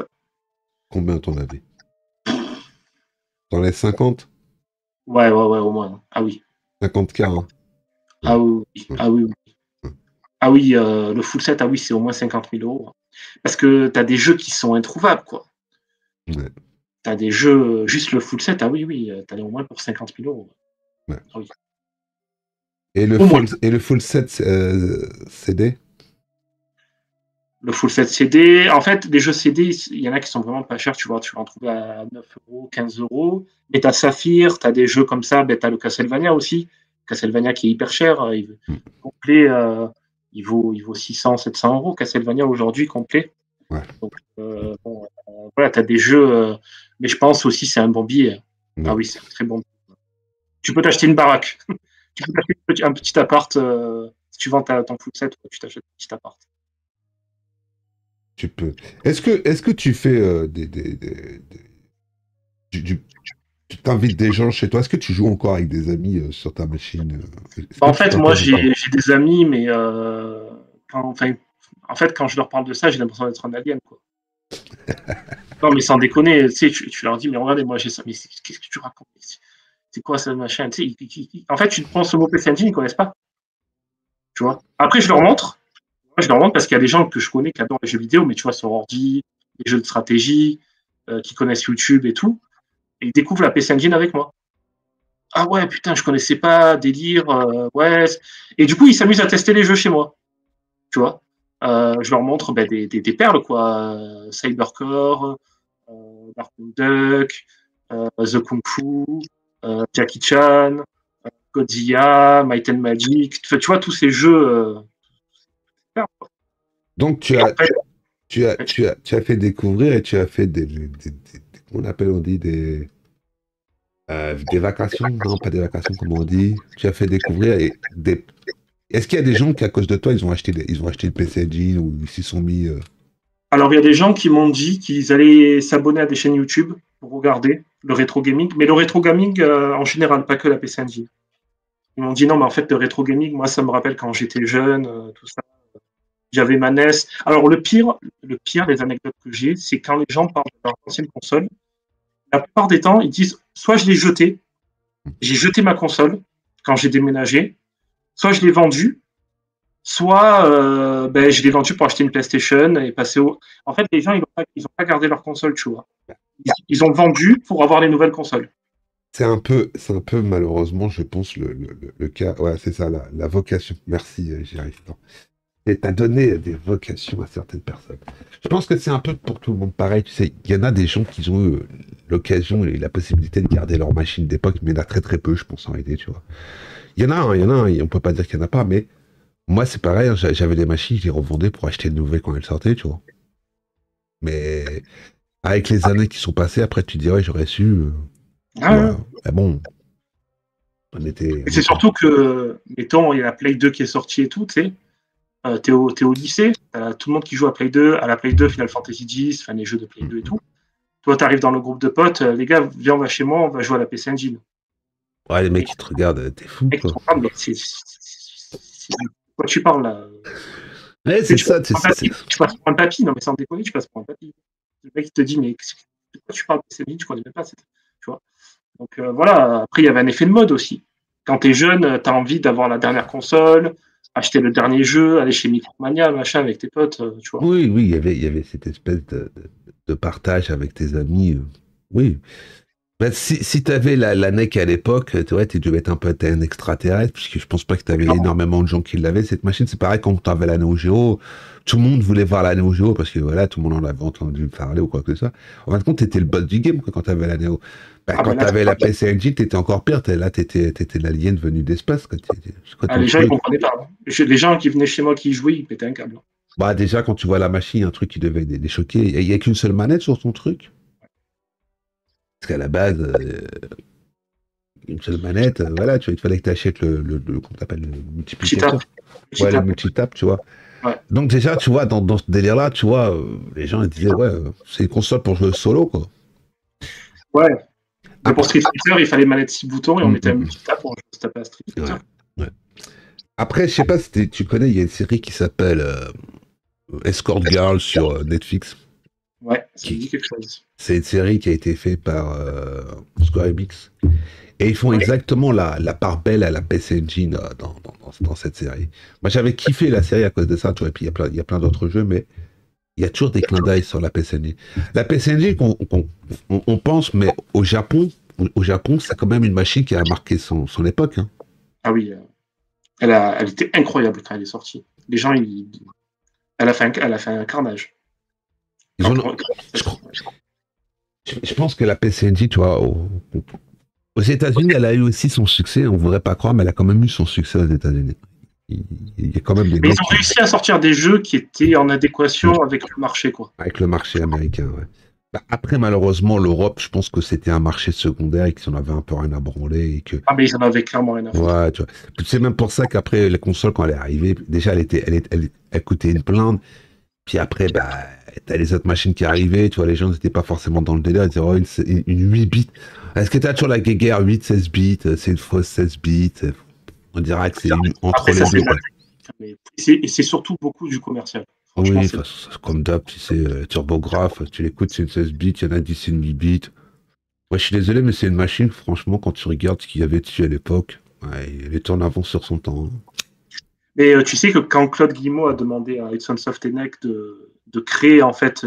Combien à ton avis? Dans les 50? Ouais, ouais, ouais, au moins. Ah oui. 50K, hein? Ouais. Ah oui, oui. Ouais. Ah oui, oui. Ah oui, le full set, ah oui, c'est au moins 50 000 euros. Parce que tu as des jeux qui sont introuvables, quoi. Ouais. Tu as des jeux, juste le full set, ah oui, oui, tu as au moins pour 50 000 euros. Ouais. Ah oui. Et le Au moins. full set CD? Le full set CD, en fait, les jeux CD, il y en a qui sont vraiment pas chers, tu vois, tu vas en trouver à 9 euros, 15 euros. Mais tu as Saphir, tu as des jeux comme ça, ben, tu as le Castlevania aussi. Castlevania qui est hyper cher, Mm. complet, il vaut 600, 700 euros, Castlevania aujourd'hui, complet. Ouais. Donc, bon, voilà, tu as des jeux, mais je pense aussi c'est un bon billet. Ah Ouais. oui, c'est un très bon billet. Tu peux t'acheter une baraque. Tu peux t'acheter un petit appart. Si tu vends ton full set, tu t'achètes un petit appart. Tu peux. Est-ce que tu fais tu t'invites des gens chez toi? Est-ce que tu joues encore avec des amis sur ta machine? Est-ce Bah, que en tu fait, moi, partages encore? j'ai des amis, mais en fait, quand je leur parle de ça, j'ai l'impression d'être un alien, quoi. Non, mais sans déconner, tu sais, tu leur dis, mais regardez, moi, j'ai ça. Mais qu'est-ce que tu racontes? C'est quoi ça, machin? Tu sais, en fait, tu te prends ce mot PC Engine, ils connaissent pas, tu vois. Après, je leur montre. Moi, je leur montre parce qu'il y a des gens que je connais qui adorent les jeux vidéo, mais tu vois, sur ordi, les jeux de stratégie, qui connaissent YouTube et tout. Et ils découvrent la PC Engine avec moi. Ah ouais, putain, je connaissais pas, délire, ouais. Et du coup, ils s'amusent à tester les jeux chez moi, tu vois. Je leur montre ben, des perles, quoi. Cybercore, Darkwing Duck, The Kung Fu, Jackie Chan, Godzilla, Might and Magic. Tu vois, tous ces jeux. Perles, quoi. Donc Et en fait, tu as fait découvrir et tu as fait comment on appelle, on dit des vacations, non pas des vacations, comment on dit, tu as fait découvrir est-ce qu'il y a des gens qui à cause de toi ils ont acheté le PC Engine ou ils s'y sont mis Alors, il y a des gens qui m'ont dit qu'ils allaient s'abonner à des chaînes YouTube pour regarder le rétro gaming, mais le rétro gaming en général, pas que la PC Engine. Ils m'ont dit non, mais en fait, le rétro gaming, moi, ça me rappelle quand j'étais jeune, tout ça. J'avais ma NES. Alors, le pire des anecdotes que j'ai, c'est quand les gens parlent de leur ancienne console. La plupart des temps, ils disent soit je l'ai jetée, j'ai jeté ma console quand j'ai déménagé, soit je l'ai vendue, soit ben, je l'ai vendue pour acheter une PlayStation et passer au. En fait, les gens, ils ont pas gardé leur console, tu vois. Ils ont vendu pour avoir les nouvelles consoles. C'est un peu malheureusement, je pense, le cas. Ouais, c'est ça, la vocation. Merci, j'y arrive pas. Et t'as donné des vocations à certaines personnes. Je pense que c'est un peu pour tout le monde pareil. Tu sais, il y en a des gens qui ont eu l'occasion et la possibilité de garder leur machine d'époque, mais il y en a très très peu, je pense, en réalité, tu vois. Il y en a un, et on peut pas dire qu'il y en a pas, mais moi, c'est pareil, hein, j'avais des machines, je les revendais pour acheter de nouvelles quand elles sortaient, tu vois. Mais avec les années qui sont passées, après, tu te dis, ouais, j'aurais su. Ah, Ouais, mais bon, et c'est surtout que, mettons, il y a la Play 2 qui est sortie et tout, tu sais. T'es au lycée, t'as tout le monde qui joue à Play 2, à la Play 2, Final Fantasy X, enfin les jeux de Play 2 et tout. Toi, t'arrives dans le groupe de potes, les gars, viens, on va chez moi, on va jouer à la PC Engine. Ouais, les Et mecs qui te regardent, t'es fou, mec, quoi. mais quoi tu parles là? Ouais, c'est Tu ça, passes pour un papy, non mais sans déconner, tu passes pour un papy. Le mec il te dit, mais de quoi tu parles de PC Engine, je connais même pas, tu vois. Donc voilà, après il y avait un effet de mode aussi. Quand t'es jeune, t'as envie d'avoir la dernière console, acheter le dernier jeu, aller chez Micromania, machin, avec tes potes, tu vois. Oui, oui, il y avait cette espèce de partage avec tes amis. Oui. Ben, si tu avais la NEC à l'époque, tu vois, tu devais être un peu un extraterrestre, puisque je pense pas que tu avais énormément de gens qui l'avaient, cette machine. C'est pareil quand tu avais la Neo Geo, tout le monde voulait voir la Neo Geo, parce que voilà, tout le monde en avait entendu parler ou quoi que ça. En fin de compte, tu étais le boss du game quoi, quand tu avais la Neo. Ben, Ah quand ben tu là, avais la PC Engine, tu étais encore pire. Là, tu étais l'alien venu d'espace. C'est quoi ton les gens ils truc? comprenaient pas. Les gens qui venaient chez moi qui jouaient, ils pétaient un câble. Bah, déjà, quand tu vois la machine, un truc qui devait les choquer, il n'y a qu'une seule manette sur ton truc. Parce qu'à la base, une seule manette, voilà, tu vois, il fallait que tu achètes comment t'appelles, le multiplicateur. Ouais, le multitap, tu vois. Ouais. Donc déjà, tu vois, dans ce délire-là, tu vois, les gens ils disaient, ouais, c'est une console pour jouer solo, quoi. Ouais. Mais pour Après, Street Fighter, il fallait manette 6 boutons et on mettait un mm. multitap pour se taper à Street Fighter. Ouais, ouais. Après, je sais pas si tu connais, il y a une série qui s'appelle Escort Girl sur Netflix. Ouais, ça me dit quelque chose. C'est une série qui a été faite par Square Enix. Et ils font Ouais. exactement la part belle à la PC Engine dans cette série. Moi, j'avais kiffé la série à cause de ça, tu vois, et puis il y a plein d'autres jeux, mais il y a toujours des clins d'œil sur la PC Engine. La PC Engine, on pense, mais au Japon, c'est quand même une machine qui a marqué son époque. Hein. Ah oui, elle était incroyable quand elle est sortie. Les gens, elle a fait un carnage. Ils ont, je pense que la PC Engine, tu vois, aux États-Unis, elle a eu aussi son succès. On ne voudrait pas croire, mais elle a quand même eu son succès aux États-Unis. Il y a quand même des Mais gens ils ont réussi à sortir des jeux qui étaient en adéquation avec le marché, quoi. avec le marché américain. Ouais. Bah, après, malheureusement, l'Europe, je pense que c'était un marché secondaire et qu'ils en avaient un peu rien à branler. Et que... Ah, mais ils en avaient clairement rien à foutre. Ouais, tu vois. C'est même pour ça qu'après, les consoles, quand elle est arrivée, déjà, elle coûtait une blinde. Puis après, bah, t'as les autres machines qui arrivaient, tu vois, les gens n'étaient pas forcément dans le délire, ils disaient, oh, une 8 bits. Est-ce que t'as toujours la guéguerre 8-16 bits, c'est une fausse 16 bits? On dirait que c'est entre Après, les deux, quoi. Et c'est surtout beaucoup du commercial. Franchement, Oui, comme d'hab, tu sais, TurboGraph, tu l'écoutes, c'est une 16 bits, il y en a 10, c'est une 8 bits. Ouais, je suis désolé, mais c'est une machine, franchement, quand tu regardes ce qu'il y avait dessus à l'époque, ouais, il était en avance sur son temps. Hein. Mais tu sais que quand Claude Guillemot a demandé à Hudson Soft Enec de créer en fait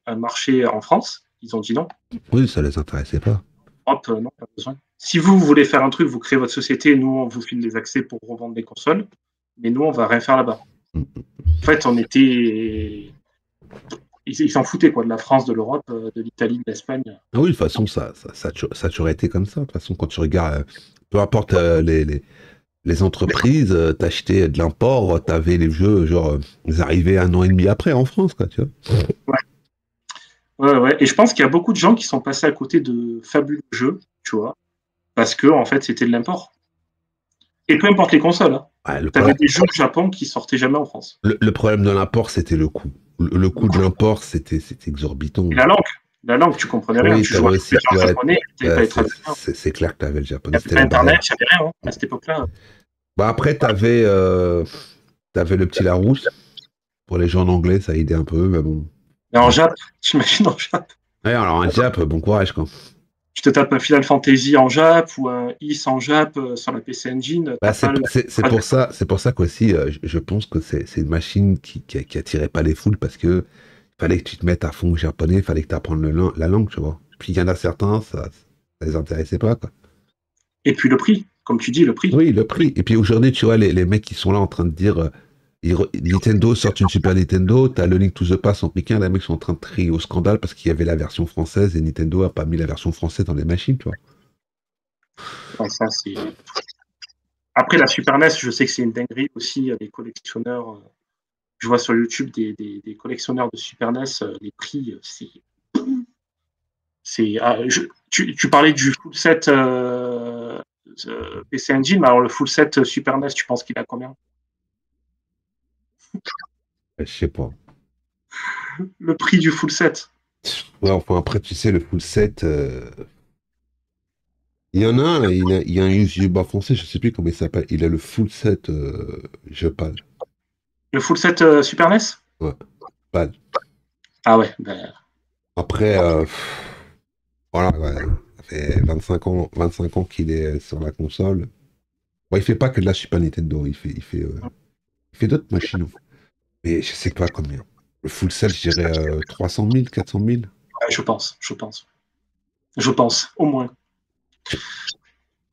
un marché en France, ils ont dit non. Oui, ça les intéressait pas. Hop, non, pas besoin. Si vous voulez faire un truc, vous créez votre société, nous on vous file les accès pour revendre des consoles, mais nous on va rien faire là-bas. En fait, on était. Ils s'en foutaient quoi, de la France, de l'Europe, de l'Italie, de l'Espagne. Ah oui, de toute façon, ça a toujours été comme ça. De toute façon, quand tu regardes, peu importe les entreprises, t'achetais de l'import, t'avais les jeux, genre, ils arrivaient 1 an et demi après en France, quoi, tu vois. Ouais. Ouais. Et je pense qu'il y a beaucoup de gens qui sont passés à côté de fabuleux jeux, tu vois, parce que en fait c'était de l'import. Et peu importe les consoles. Hein. Ouais, T'avais des jeux au Japon qui sortaient jamais en France. le problème de l'import, c'était le coût. le coût de l'import, c'était exorbitant. Et la langue, tu comprenais rien. Oui, Tu t'avais jouais aussi, en ouais, japonais, tu n'avais pas les traductions. c'est clair que t'avais le Il n'y japonais, avait c'était pas la Internet, barrière. il n'y avait rien à cette époque-là. Bah après, t'avais le petit Larousse. Pour les gens en anglais, ça aidait un peu, mais bon. Mais en Ouais. Jap, t'imagines en Jap. Ouais, alors un Jap, bon courage, quoi. Tu te tapes un Final Fantasy en Jap ou un Is en Jap sur la PC Engine, Bah, t'as pas le. c'est pour ça qu'aussi, je pense que c'est une machine qui attirait pas les foules parce que fallait que tu te mettes à fond au japonais, fallait que tu apprennes la langue, tu vois. Puis il y en a certains, ça les intéressait pas, quoi. Et puis le prix, comme tu dis, le prix. Oui, le prix. Et puis aujourd'hui, tu vois, les mecs qui sont là en train de dire Nintendo sort une Super Nintendo, t'as le Link to the Past américain, les mecs sont en train de crier au scandale parce qu'il y avait la version française et Nintendo a pas mis la version française dans les machines, tu vois. Ouais, ça, c'est. Après, la Super NES, je sais que c'est une dinguerie aussi. Il y a des collectionneurs. Je vois sur YouTube des collectionneurs de Super NES, les prix, c'est. Tu parlais du full set PC Engine, mais alors le full set Super NES, tu penses qu'il a combien? Je sais pas. Le prix du full set. Ouais, enfin après, tu sais, le full set, il y en a un, là, il y a un YouTuber français, je sais plus comment il s'appelle, il a le full set, je parle. Le full set Super NES? Ouais, pas. Ah ouais, ben, Après, voilà, ouais, ça fait 25 ans qu'il est sur la console. Bon, il fait pas que de la Super Nintendo, il fait d'autres machines. Mais je sais pas combien. Le full set, je dirais 300 000, 400 000. ouais, je pense, au moins.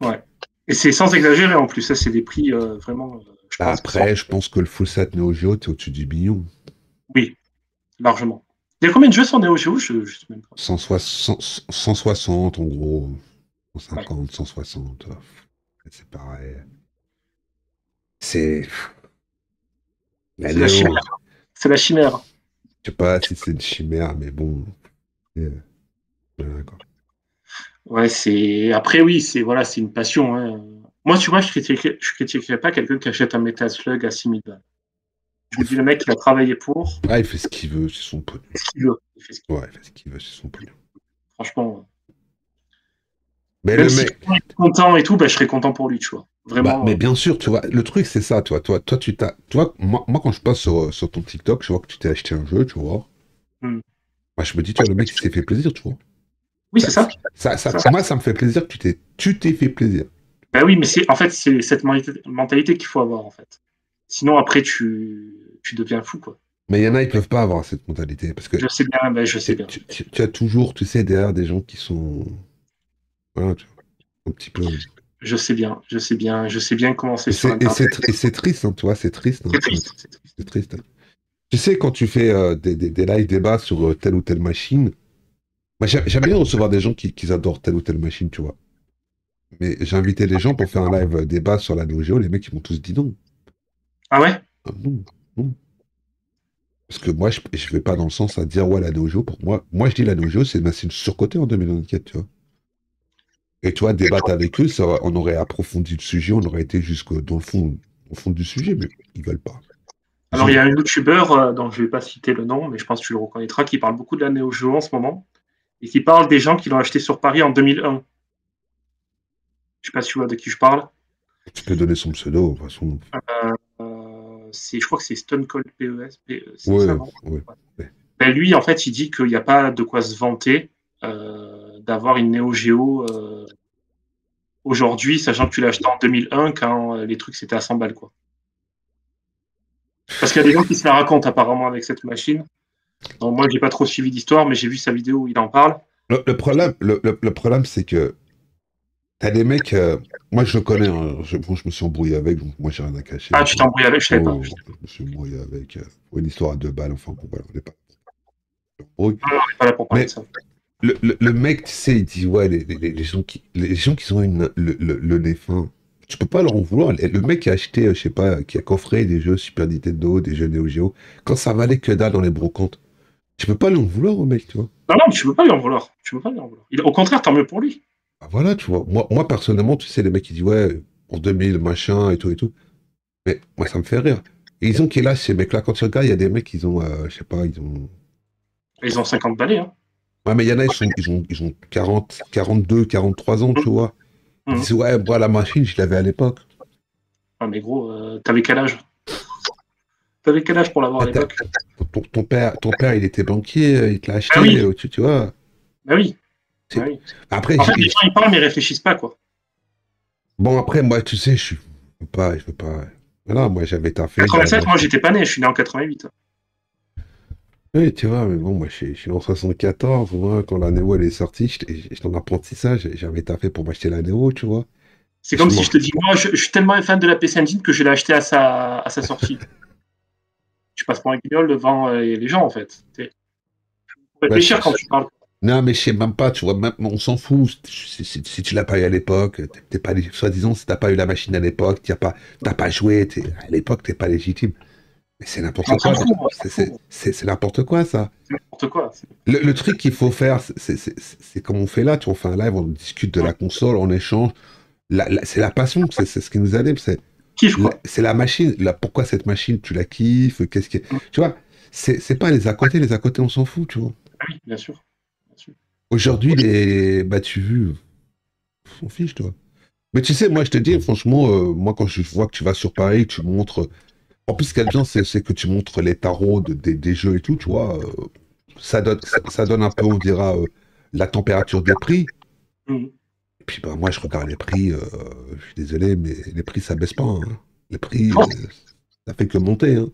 Ouais. Et c'est sans exagérer en plus, ça c'est des prix vraiment, je Bah, pense que sont. après, je pense que le full set Neo Geo, t'es au-dessus du million. Oui, largement. Il y a combien de jeux sur Neo Geo? Je sais même pas. 160 en gros, Ouais. 150, 160. C'est pareil. C'est. La C'est la chimère. Néo, C'est la chimère. je sais pas si c'est une chimère, mais bon. Voilà, quoi. Ouais, c'est. Après, oui, c'est voilà, c'est une passion, hein. Moi, tu vois, je critiquerais pas quelqu'un qui achète un Metal Slug à 6 000 balles. Je me dis, le mec, il a travaillé pour, Ah, il fait ce qu'il veut, c'est son pognon. ce qu'il veut. Il fait ce qu'il veut. Ouais, il fait ce qu'il veut, c'est son pognon. Franchement, Mais même le si mec. il est content et tout, bah, je serais content pour lui, tu vois. Bah, Vraiment. mais bien sûr, tu vois, le truc c'est ça, toi, tu t'as. Toi, moi, quand je passe sur ton TikTok, je vois que tu t'es acheté un jeu, tu vois. Hmm. Moi, je me dis, tu vois, le mec, il s'est fait plaisir, tu vois. Oui, c'est ça. Moi, ça me fait plaisir que tu t'es fait plaisir. Bah oui, mais en fait, c'est cette mentalité qu'il faut avoir, en fait. Sinon, après, tu deviens fou, quoi. Mais il y en a, ils peuvent pas avoir cette mentalité. Parce que Je sais bien, bah, je sais bien. tu as toujours, tu sais, derrière des gens qui sont. Voilà, tu vois, un petit peu. Je sais bien comment c'est sur Internet. Et c'est triste, hein, tu vois, c'est triste. Hein, C'est triste, c'est triste. c'est triste. Hein. Tu sais, quand tu fais des live débats sur telle ou telle machine, moi, j'aime bien recevoir des gens qui adorent telle ou telle machine, tu vois. Mais j'ai invité les gens pour faire un live débat sur la Neo Geo, les mecs, ils m'ont tous dit non. Ah ouais? Ah, non, non. Parce que moi, je vais pas dans le sens à dire, ouais, la Neo Geo, pour moi, je dis la Neo Geo, c'est une machine surcotée en 2024, tu vois. Et tu vois, débattre avec eux, on aurait approfondi le sujet, on aurait été jusqu'au dans le fond, au fond du sujet, mais ils veulent pas. Ils Alors, ont... il y a un youtubeur, dont je vais pas citer le nom, mais je pense que tu le reconnaîtras, qui parle beaucoup de la Neo Geo en ce moment, et qui parle des gens qui l'ont acheté sur Paris en 2001. Je sais pas si tu vois de qui je parle. Tu peux donner son pseudo, de toute façon. Je crois que c'est Stone Cold PES, c'est ça, Ouais, non? ouais, ouais. Ben, lui, en fait, il dit qu'il n'y a pas de quoi se vanter d'avoir une Neo Geo aujourd'hui, sachant que tu l'as acheté en 2001 quand les trucs c'était à 100 balles, quoi. Parce qu'il y a des gens qui se la racontent apparemment avec cette machine. Donc, moi, j'ai pas trop suivi l'histoire, mais j'ai vu sa vidéo où il en parle. Le problème, c'est que t'as des mecs, moi je le connais, hein, bon, je me suis embrouillé avec, donc moi j'ai rien à cacher. Ah, tu t'es embrouillé avec, je savais pas. Oh, je me suis embrouillé avec, pour une histoire à 2 balles, enfin bon, voilà, on n'est pas embrouillé. Non, on n'est pas là pour parler de Mais ça. le mec, tu sais, il dit, ouais, les gens qui ont le nez fin, tu peux pas leur en vouloir. Le mec qui a acheté, je sais pas, qui a coffré des jeux Super Nintendo, des jeux Neo Geo, quand ça valait que dalle dans les brocantes, tu peux pas lui en vouloir au mec, tu vois. Non, non, tu peux pas lui en vouloir. Tu peux pas lui en vouloir. Au contraire, tant mieux pour lui. Bah voilà, tu vois. Moi, personnellement, tu sais, les mecs qui disent, ouais, en 2000, machin, et tout, et tout. Mais moi, ça me fait rire. Et ils ont quel âge ces mecs-là? Quand tu regardes, il y a des mecs, ils ont, je sais pas, ils ont. Ils ont 50 balais, hein. Ouais, mais il y en a, ils ont 40, 42, 43 ans, tu vois. Ils Mhm. disent, ouais, moi, la machine, je l'avais à l'époque. Ah, mais gros, t'avais quel âge? T'avais quel âge pour l'avoir à Ah, l'époque? ton père, il était banquier, il te l'a Ah acheté, oui, tu vois. bah oui, bah C'est- oui. Après, En fait, les gens, ils parlent, mais ils réfléchissent pas, quoi. bon, après, moi, tu sais, je veux pas. Voilà, moi, j'avais taffé, je l'avais 87, moi, acheté. j'étais pas né, je suis né en 88. Oui, tu vois, mais bon, moi, je suis en 74, moi, quand la Néo, elle est sortie, j'étais en apprentissage, j'avais taffé pour m'acheter la Néo, tu vois. C'est Et comme si je te dis, moi, je suis tellement fan de la PC Engine que je l'ai acheté à sa sortie. Tu passes pour un guignol devant les gens, en fait. Faut ouais, réfléchir quand tu parles. non, mais je sais même pas, tu vois, même, on s'en fout. Si tu l'as pas eu à l'époque, t'es pas, soi-disant, si t'as pas eu la machine à l'époque, t'as pas joué, à l'époque, t'es pas légitime. Mais c'est On n'importe s'en quoi. fout, on s'en fout. C'est n'importe quoi, ça. C'est n'importe quoi. Le truc qu'il faut faire, c'est comme on fait là, tu vois, on fait un live, on discute de la console, on échange. C'est la passion, c'est ce qui nous anime, Kiff, quoi. c'est la machine. Pourquoi cette machine, tu la kiffes, qu'est-ce que. Tu vois, c'est pas les à côté, on s'en fout, tu vois. Ah oui, bien sûr. Bien sûr. Aujourd'hui, bah, tu vu, on fiche, toi. Mais tu sais, moi, je te dis, franchement, moi, quand je vois que tu vas sur Paris, tu montres. En plus, ce qu'il y a de bien, c'est que tu montres les tarots des jeux et tout, tu vois. Ça donne un peu, on dira, la température des prix. Mhm. Et puis, bah, moi, je regarde les prix, je suis désolé, mais les prix, ça baisse pas, hein. Les prix, Non. ça fait que monter, hein.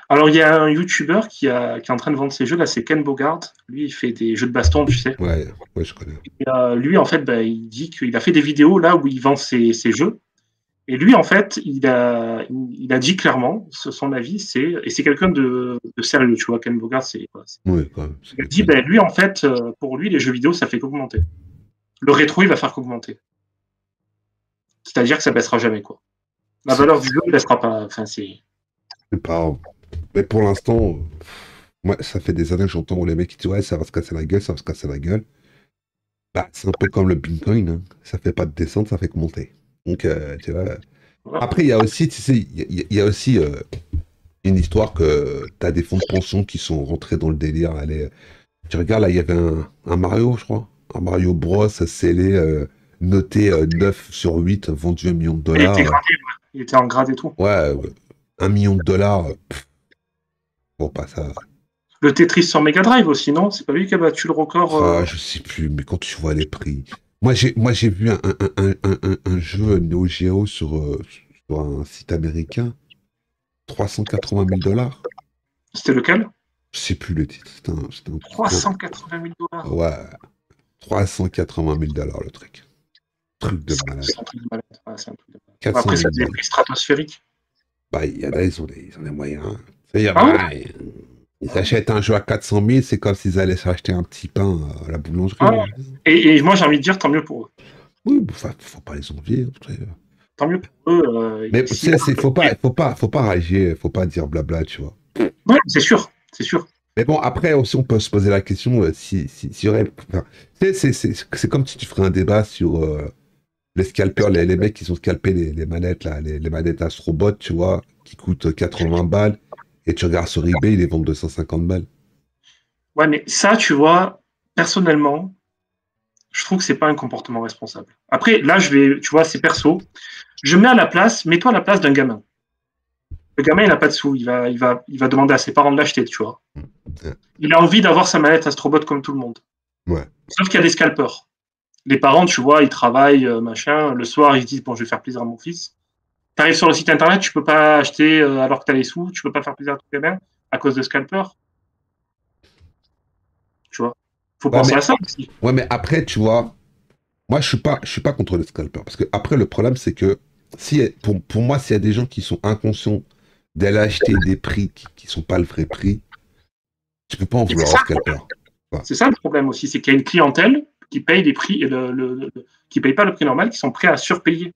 Alors, il y a un YouTuber qui est en train de vendre ses jeux, là, c'est Ken Bogard. Lui, il fait des jeux de baston, tu sais. Ouais, ouais, je connais. Et, lui, en fait, bah, il dit qu'il a fait des vidéos là où il vend ses jeux. Et lui, en fait, il a dit clairement, son avis, et c'est quelqu'un de sérieux, tu vois, Ken Bogard, Ouais, quand même, c'est il a dit, quelqu'un. ben, lui, en fait, pour lui, les jeux vidéo, ça fait qu'augmenter. Le rétro, il va faire qu'augmenter. C'est-à-dire que ça baissera jamais, quoi. La C'est valeur du jeu ne baissera pas. Enfin, c'est. c'est pas. Mais pour l'instant, moi, ça fait des années que j'entends les mecs qui disent ouais, ça va se casser la gueule, ça va se casser la gueule. Bah, c'est un peu comme le Bitcoin, hein. Ça fait pas de descente, ça fait que monter. Donc, tu vois. Voilà. Après, il y a aussi, tu sais, il y a aussi une histoire que tu as des fonds de pension qui sont rentrés dans le délire. Allez, tu regardes, là, il y avait un Mario, je crois. Un Mario Bros. Scellé, noté 9 sur 8, vendu 1 million de Il était dollars. gradé, ouais. Il était en grade et tout. Ouais, 1 million de dollars. Bon, pas ça. Le Tetris sur Mega Drive aussi, non? C'est pas lui qui a battu le record. Ah, je sais plus, mais quand tu vois les prix. Moi, j'ai vu un jeu Neo Geo sur un site américain, 380 000 dollars. C'était lequel? Je sais plus le titre. C'était un truc. 380 000 dollars. Ouais, 380 000 dollars le truc. Truc de malade. C'est un truc de malade. Ouais, c'est un truc de malade. 400 Après, ça 000 a des balles. prix stratosphériques. Bah, il y en a, ils ont des moyens. C'est-à-dire, Ah ouais? bah, ils achètent un jeu à 400 000, c'est comme s'ils allaient s'acheter un petit pain à la Ah boulangerie, ouais. hein. Et moi, j'ai envie de dire, tant mieux pour eux. Oui, enfin, faut pas les envier, après. Tant mieux pour eux. Mais tu sais, faut pas rager, faut pas dire blabla, tu vois. Ouais, c'est sûr. C'est sûr. Mais bon, après aussi, on peut se poser la question s'il y aurait. Enfin, tu sais, c'est comme si tu ferais un débat sur les scalpers, les mecs qui sont scalpés les manettes, là, les manettes Astrobot, tu vois, qui coûtent 80 balles, et tu regardes sur eBay, ils les vendent 250 balles. Ouais, mais ça, tu vois, personnellement, je trouve que c'est pas un comportement responsable. Après, là, tu vois, c'est perso. Je me mets à la place, mets-toi à la place d'un gamin. Le gamin, il n'a pas de sous, il va demander à ses parents de l'acheter, tu vois. Ouais. Il a envie d'avoir sa manette Astrobot comme tout le monde. Ouais. Sauf qu'il y a des scalpers. Les parents, tu vois, ils travaillent, machin. Le soir, ils se disent, bon, je vais faire plaisir à mon fils. Tu arrives sur le site internet, tu peux pas acheter alors que tu as les sous, tu peux pas faire plaisir à ton gamin à cause de scalpers. Tu vois. Faut Ouais, penser à mais, ça aussi. ouais, mais après, tu vois, moi, je suis pas contre les scalpers. Parce que après, le problème, c'est que pour moi, s'il y a des gens qui sont inconscients d'aller acheter des prix qui sont pas le vrai prix, tu peux pas en Et c'est vouloir ça, aux scalpers. Ouais. c'est ça le problème aussi, c'est qu'il y a une clientèle qui paye les prix, qui paye pas le prix normal, qui sont prêts à surpayer.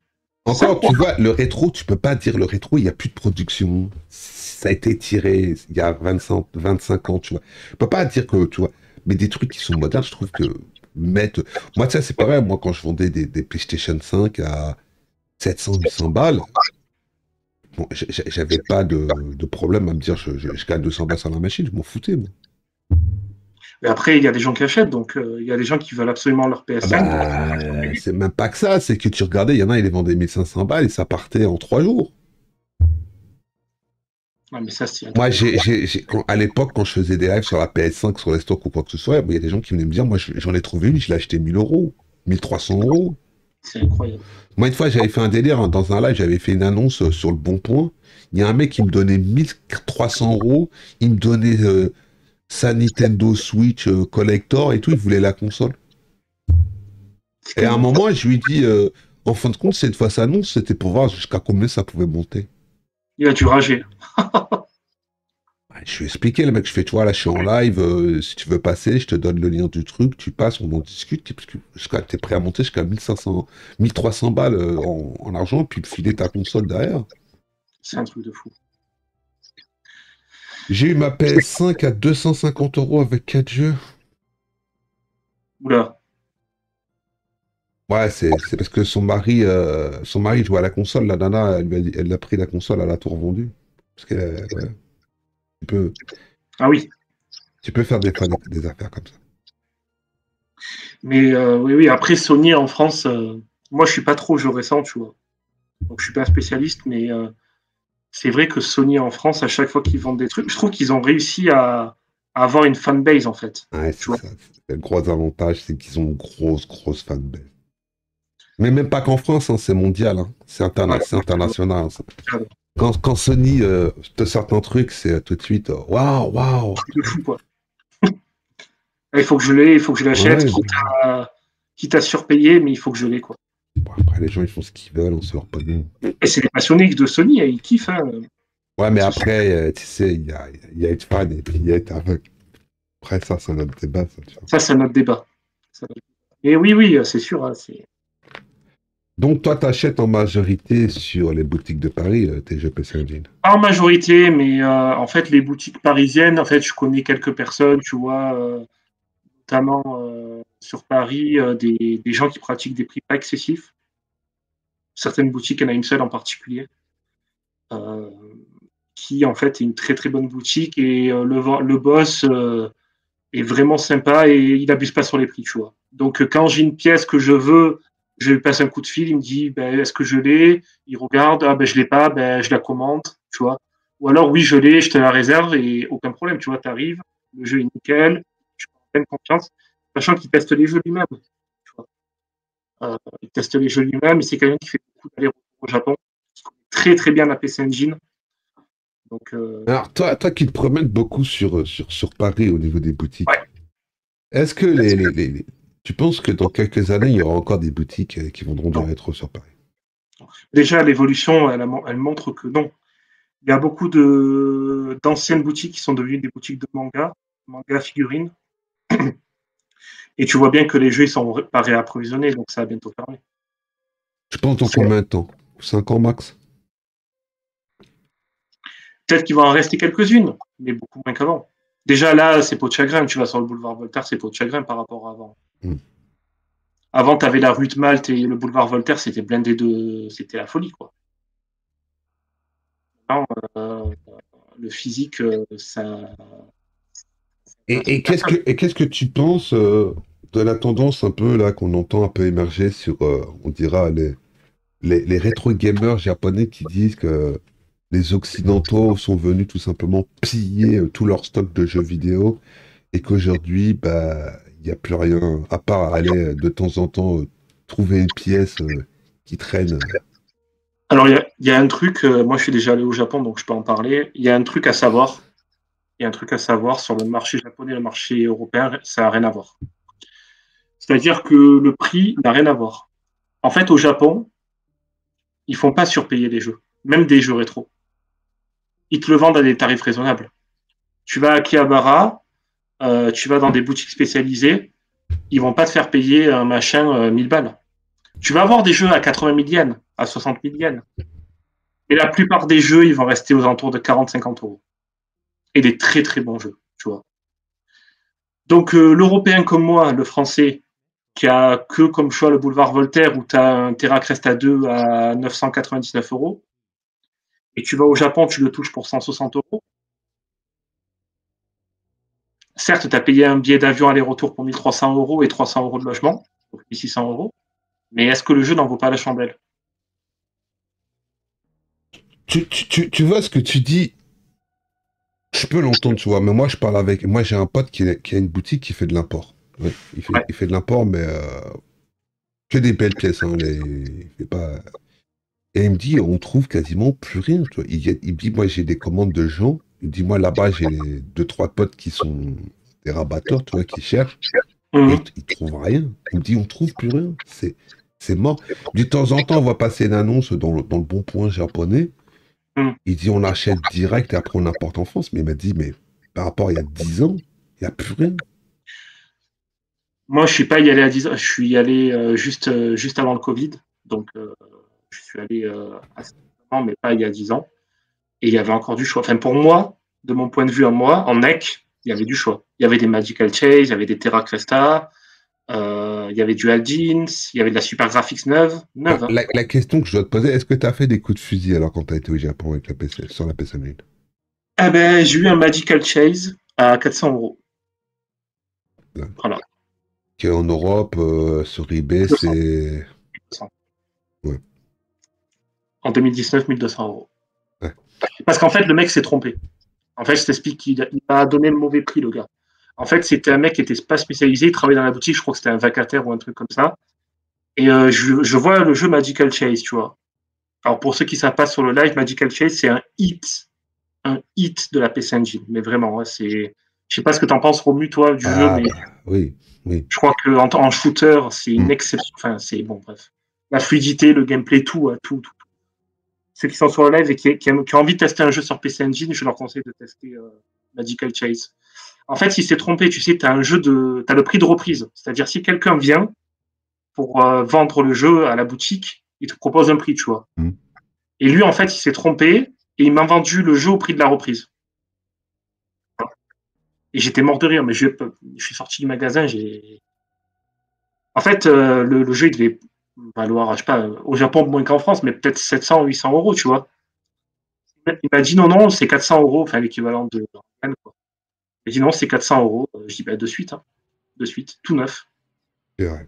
C'est ça le Encore, tu problème. vois, le rétro, tu peux pas dire le rétro, il n'y a plus de production. Ça a été tiré il y a 25 ans, tu vois. Je peux pas dire que, tu vois, mais des trucs qui sont modernes, je trouve que mettre. Moi, ça, c'est pareil, moi, quand je vendais des PlayStation 5 à 700, 800 balles, Bon, j'avais pas de problème à me dire je gagne 200 balles sur la machine, je m'en foutais, moi. Mais après, il y a des gens qui achètent, donc il y a des gens qui veulent absolument leur Ah PS5. bah, c'est même pas que ça, c'est que tu regardais, il y en a, ils les vendaient 1500 balles et ça partait en 3 jours. Ouais, mais ça, c'est un Moi, truc de fou. à l'époque, quand je faisais des lives sur la PS5, sur les stocks ou quoi que ce soit, il y a des gens qui venaient me dire, moi, j'en ai trouvé une, je l'ai acheté 1000 euros, 1300 euros. C'est incroyable. Moi, une fois, j'avais fait un délire hein, dans un live, j'avais fait une annonce sur le Bon Coin. Il y a un mec qui me donnait 1300 euros, il me donnait sa Nintendo Switch Collector et tout, il voulait la console. C'est Et quand à un même... moment, je lui dis, en fin de compte, cette fois annonce, c'était pour voir jusqu'à combien ça pouvait monter. Il a dû rager. Ouais, je lui ai expliqué, le mec, je fais, tu vois, là, je suis en live, si tu veux passer, je te donne le lien du truc, tu passes, on en discute, parce que t'es prêt à monter jusqu'à 1500, 1300 balles en argent, puis me filer ta console derrière. C'est un truc de fou. J'ai eu ma PS5 à 250 euros avec 4 jeux. Oula. Ouais, c'est parce que son mari jouait à la console, la nana, elle a pris la console, elle a tout revendu. Parce que, ouais, tu peux, Ah oui. tu peux faire des affaires comme ça. Mais oui, oui, après, Sony en France, moi, je suis pas trop jeu récent, tu vois. Donc, je suis pas un spécialiste, mais c'est vrai que Sony en France, à chaque fois qu'ils vendent des trucs, je trouve qu'ils ont réussi à avoir une fanbase, en fait. Ouais, Tu c'est vois. ça. Le gros avantage, c'est qu'ils ont une grosse fanbase. Mais même pas qu'en France, hein, c'est mondial. Hein. Ouais, C'est international. Hein, ça. c'est Quand Sony te sort un truc, c'est tout de suite waouh, waouh. un truc de fou, quoi. Il faut que je l'ai, il faut que je l'achète, Ouais, quitte à surpayer, mais il faut que je l'ai, quoi. bon, après, les gens, ils font ce qu'ils veulent, on se leur pas de. Et c'est les passionnés de Sony, ils kiffent. Hein. Ouais, mais Ce sont- après, tu sais, il y a être fan et puis il y a être aveugle. Après, ça, c'est un autre débat, ça, tu vois. Ça, c'est un autre débat. Et oui, oui, c'est sûr. Hein, Donc, toi, t'achètes en majorité sur les boutiques de Paris, tes jeux PC Engine. pas en majorité, mais en fait, les boutiques parisiennes, en fait, je connais quelques personnes, tu vois, notamment sur Paris, des gens qui pratiquent des prix pas excessifs. Certaines boutiques, il y en a une seule en particulier, euh, qui en fait est une très très bonne boutique et le boss est vraiment sympa et il n'abuse pas sur les prix, tu vois. Donc quand j'ai une pièce que je veux, je lui passe un coup de fil, il me dit ben, est-ce que je l'ai? Il regarde, ah ben je l'ai pas, ben je la commande, tu vois. Ou alors oui je l'ai, je te la réserve et aucun problème, tu vois, tu arrives, le jeu est nickel, je suis en pleine confiance, sachant qu'il teste les jeux lui-même, tu vois. Il teste les jeux lui-même et c'est quelqu'un qui fait beaucoup d'allers-retours au Japon, qui connaît très très bien la PC Engine. Donc Alors, toi qui te promènes beaucoup sur Paris au niveau des ouais. boutiques, est-ce que tu penses que dans quelques années, il y aura encore des boutiques qui vendront du Non. rétro sur Paris? Déjà l'évolution, elle montre que non. Il y a beaucoup d'anciennes boutiques qui sont devenues des boutiques de manga figurines. Et tu vois bien que les jeux, ils sont pas réapprovisionnés, donc ça va bientôt fermer. Je pense dans combien de temps? 5 ans max? Peut-être qu'il va en rester quelques-unes, mais beaucoup moins qu'avant. Déjà là, c'est peau de chagrin. Tu vas sur le boulevard Voltaire, c'est peau de chagrin par rapport à avant. Hmm. Avant, tu avais la rue de Malte et le boulevard Voltaire, c'était blindé de. C'était la folie, quoi. Non, le physique, ça. Et qu'est-ce que tu penses de la tendance un peu là qu'on entend un peu émerger sur, on dira, les rétro gamers japonais qui disent que les Occidentaux sont venus tout simplement piller tout leur stock de jeux vidéo et qu'aujourd'hui, bah, il n'y a plus rien à part aller de temps en temps trouver une pièce qui traîne. Alors, il y a un truc, moi je suis déjà allé au Japon, donc je peux en parler. Il y a un truc à savoir. Il y a un truc à savoir sur le marché japonais et le marché européen, ça n'a rien à voir. C'est-à-dire que le prix n'a rien à voir. En fait, au Japon, ils font pas surpayer les jeux, même des jeux rétro. Ils te le vendent à des tarifs raisonnables. Tu vas à Akihabara, tu vas dans des boutiques spécialisées, ils vont pas te faire payer un machin 1000 balles. Tu vas avoir des jeux à 80 000 yens, à 60 000 yens. Et la plupart des jeux, ils vont rester aux alentours de 40-50 euros. Et des très très bons jeux, tu vois. Donc l'Européen comme moi, le Français, qui a que comme choix le boulevard Voltaire où tu as un Terra Cresta 2 à 999 euros, et tu vas au Japon, tu le touches pour 160 euros. Certes, tu as payé un billet d'avion aller-retour pour 1300 euros et 300 euros de logement, donc 1600 euros. Mais est-ce que le jeu n'en vaut pas la chandelle? Tu vois ce que tu dis, je peux l'entendre, tu vois, mais moi je parle avec. Moi j'ai un pote qui a une boutique qui fait de l'import. Ouais, Ouais. il fait de l'import, mais que des belles pièces. Hein, il fait pas. Et il me dit, on trouve quasiment plus rien. Tu vois. Il me dit, moi j'ai des commandes de gens. Il me dit, moi là-bas j'ai deux, trois potes qui sont des rabatteurs, tu vois, qui cherchent. Et Mhm. ils trouvent rien. Il me dit, on trouve plus rien. C'est mort. De temps en temps, on va passer une annonce dans le bon point japonais. Mhm. Il dit, on achète direct et après on importe en France. Mais il m'a dit, mais par rapport à il y a 10 ans, il n'y a plus rien. Moi, je suis pas y allé à 10 ans, je suis allé juste avant le Covid. Donc, je suis allé assez récemment, mais pas il y a 10 ans. Et il y avait encore du choix. Enfin, pour moi, de mon point de vue à moi, en NEC, il y avait du choix. Il y avait des Magical Chase, il y avait des Terra Cresta, il y avait du Aldins, il y avait de la Super Graphics Ah, neuve. Hein. la question que je dois te poser, est-ce que tu as fait des coups de fusil alors quand tu as été au Japon avec la PC, sur la PC Engine? Eh ben, j'ai eu un Magical Chase à 400 euros. Voilà. En Europe, sur eBay, 1200. c'est. Ouais, En 2019, 1200 euros. ouais. Parce qu'en fait, le mec s'est trompé. En fait, je t'explique, il a donné le mauvais prix, le gars. En fait, c'était un mec qui était pas spécialisé, il travaillait dans la boutique, je crois que c'était un vacataire ou un truc comme ça. Et je vois le jeu Magical Chase, tu vois. Alors pour ceux qui ne savent pas sur le live, Magical Chase, c'est un hit de la PC Engine. Mais vraiment, hein, c'est. Je sais pas ce que tu en penses, Romu, toi, du jeu, Ah, mais bah, oui, oui. je crois qu'en shooter, c'est une Mm. exception. Enfin, c'est bon, bref. La fluidité, le gameplay, tout, hein, tout. Ceux qui sont sur le live et qui ont envie de tester un jeu sur PC Engine, je leur conseille de tester Magical Chase. En fait, il s'est trompé, tu sais, tu as un jeu de. Tu as le prix de reprise. C'est-à-dire, si quelqu'un vient pour vendre le jeu à la boutique, il te propose un prix, tu vois. Mm. Et lui, en fait, il s'est trompé et il m'a vendu le jeu au prix de la reprise. Et j'étais mort de rire, mais je suis sorti du magasin. En fait, le jeu, il devait valoir, je sais pas, au Japon moins qu'en France, mais peut-être 700 ou 800 euros, tu vois. Il m'a dit non, non, c'est 400 euros, enfin l'équivalent de. Quoi. Il m'a dit non, c'est 400 euros. Je dis bah, de suite, hein, de suite, tout neuf. C'est vrai.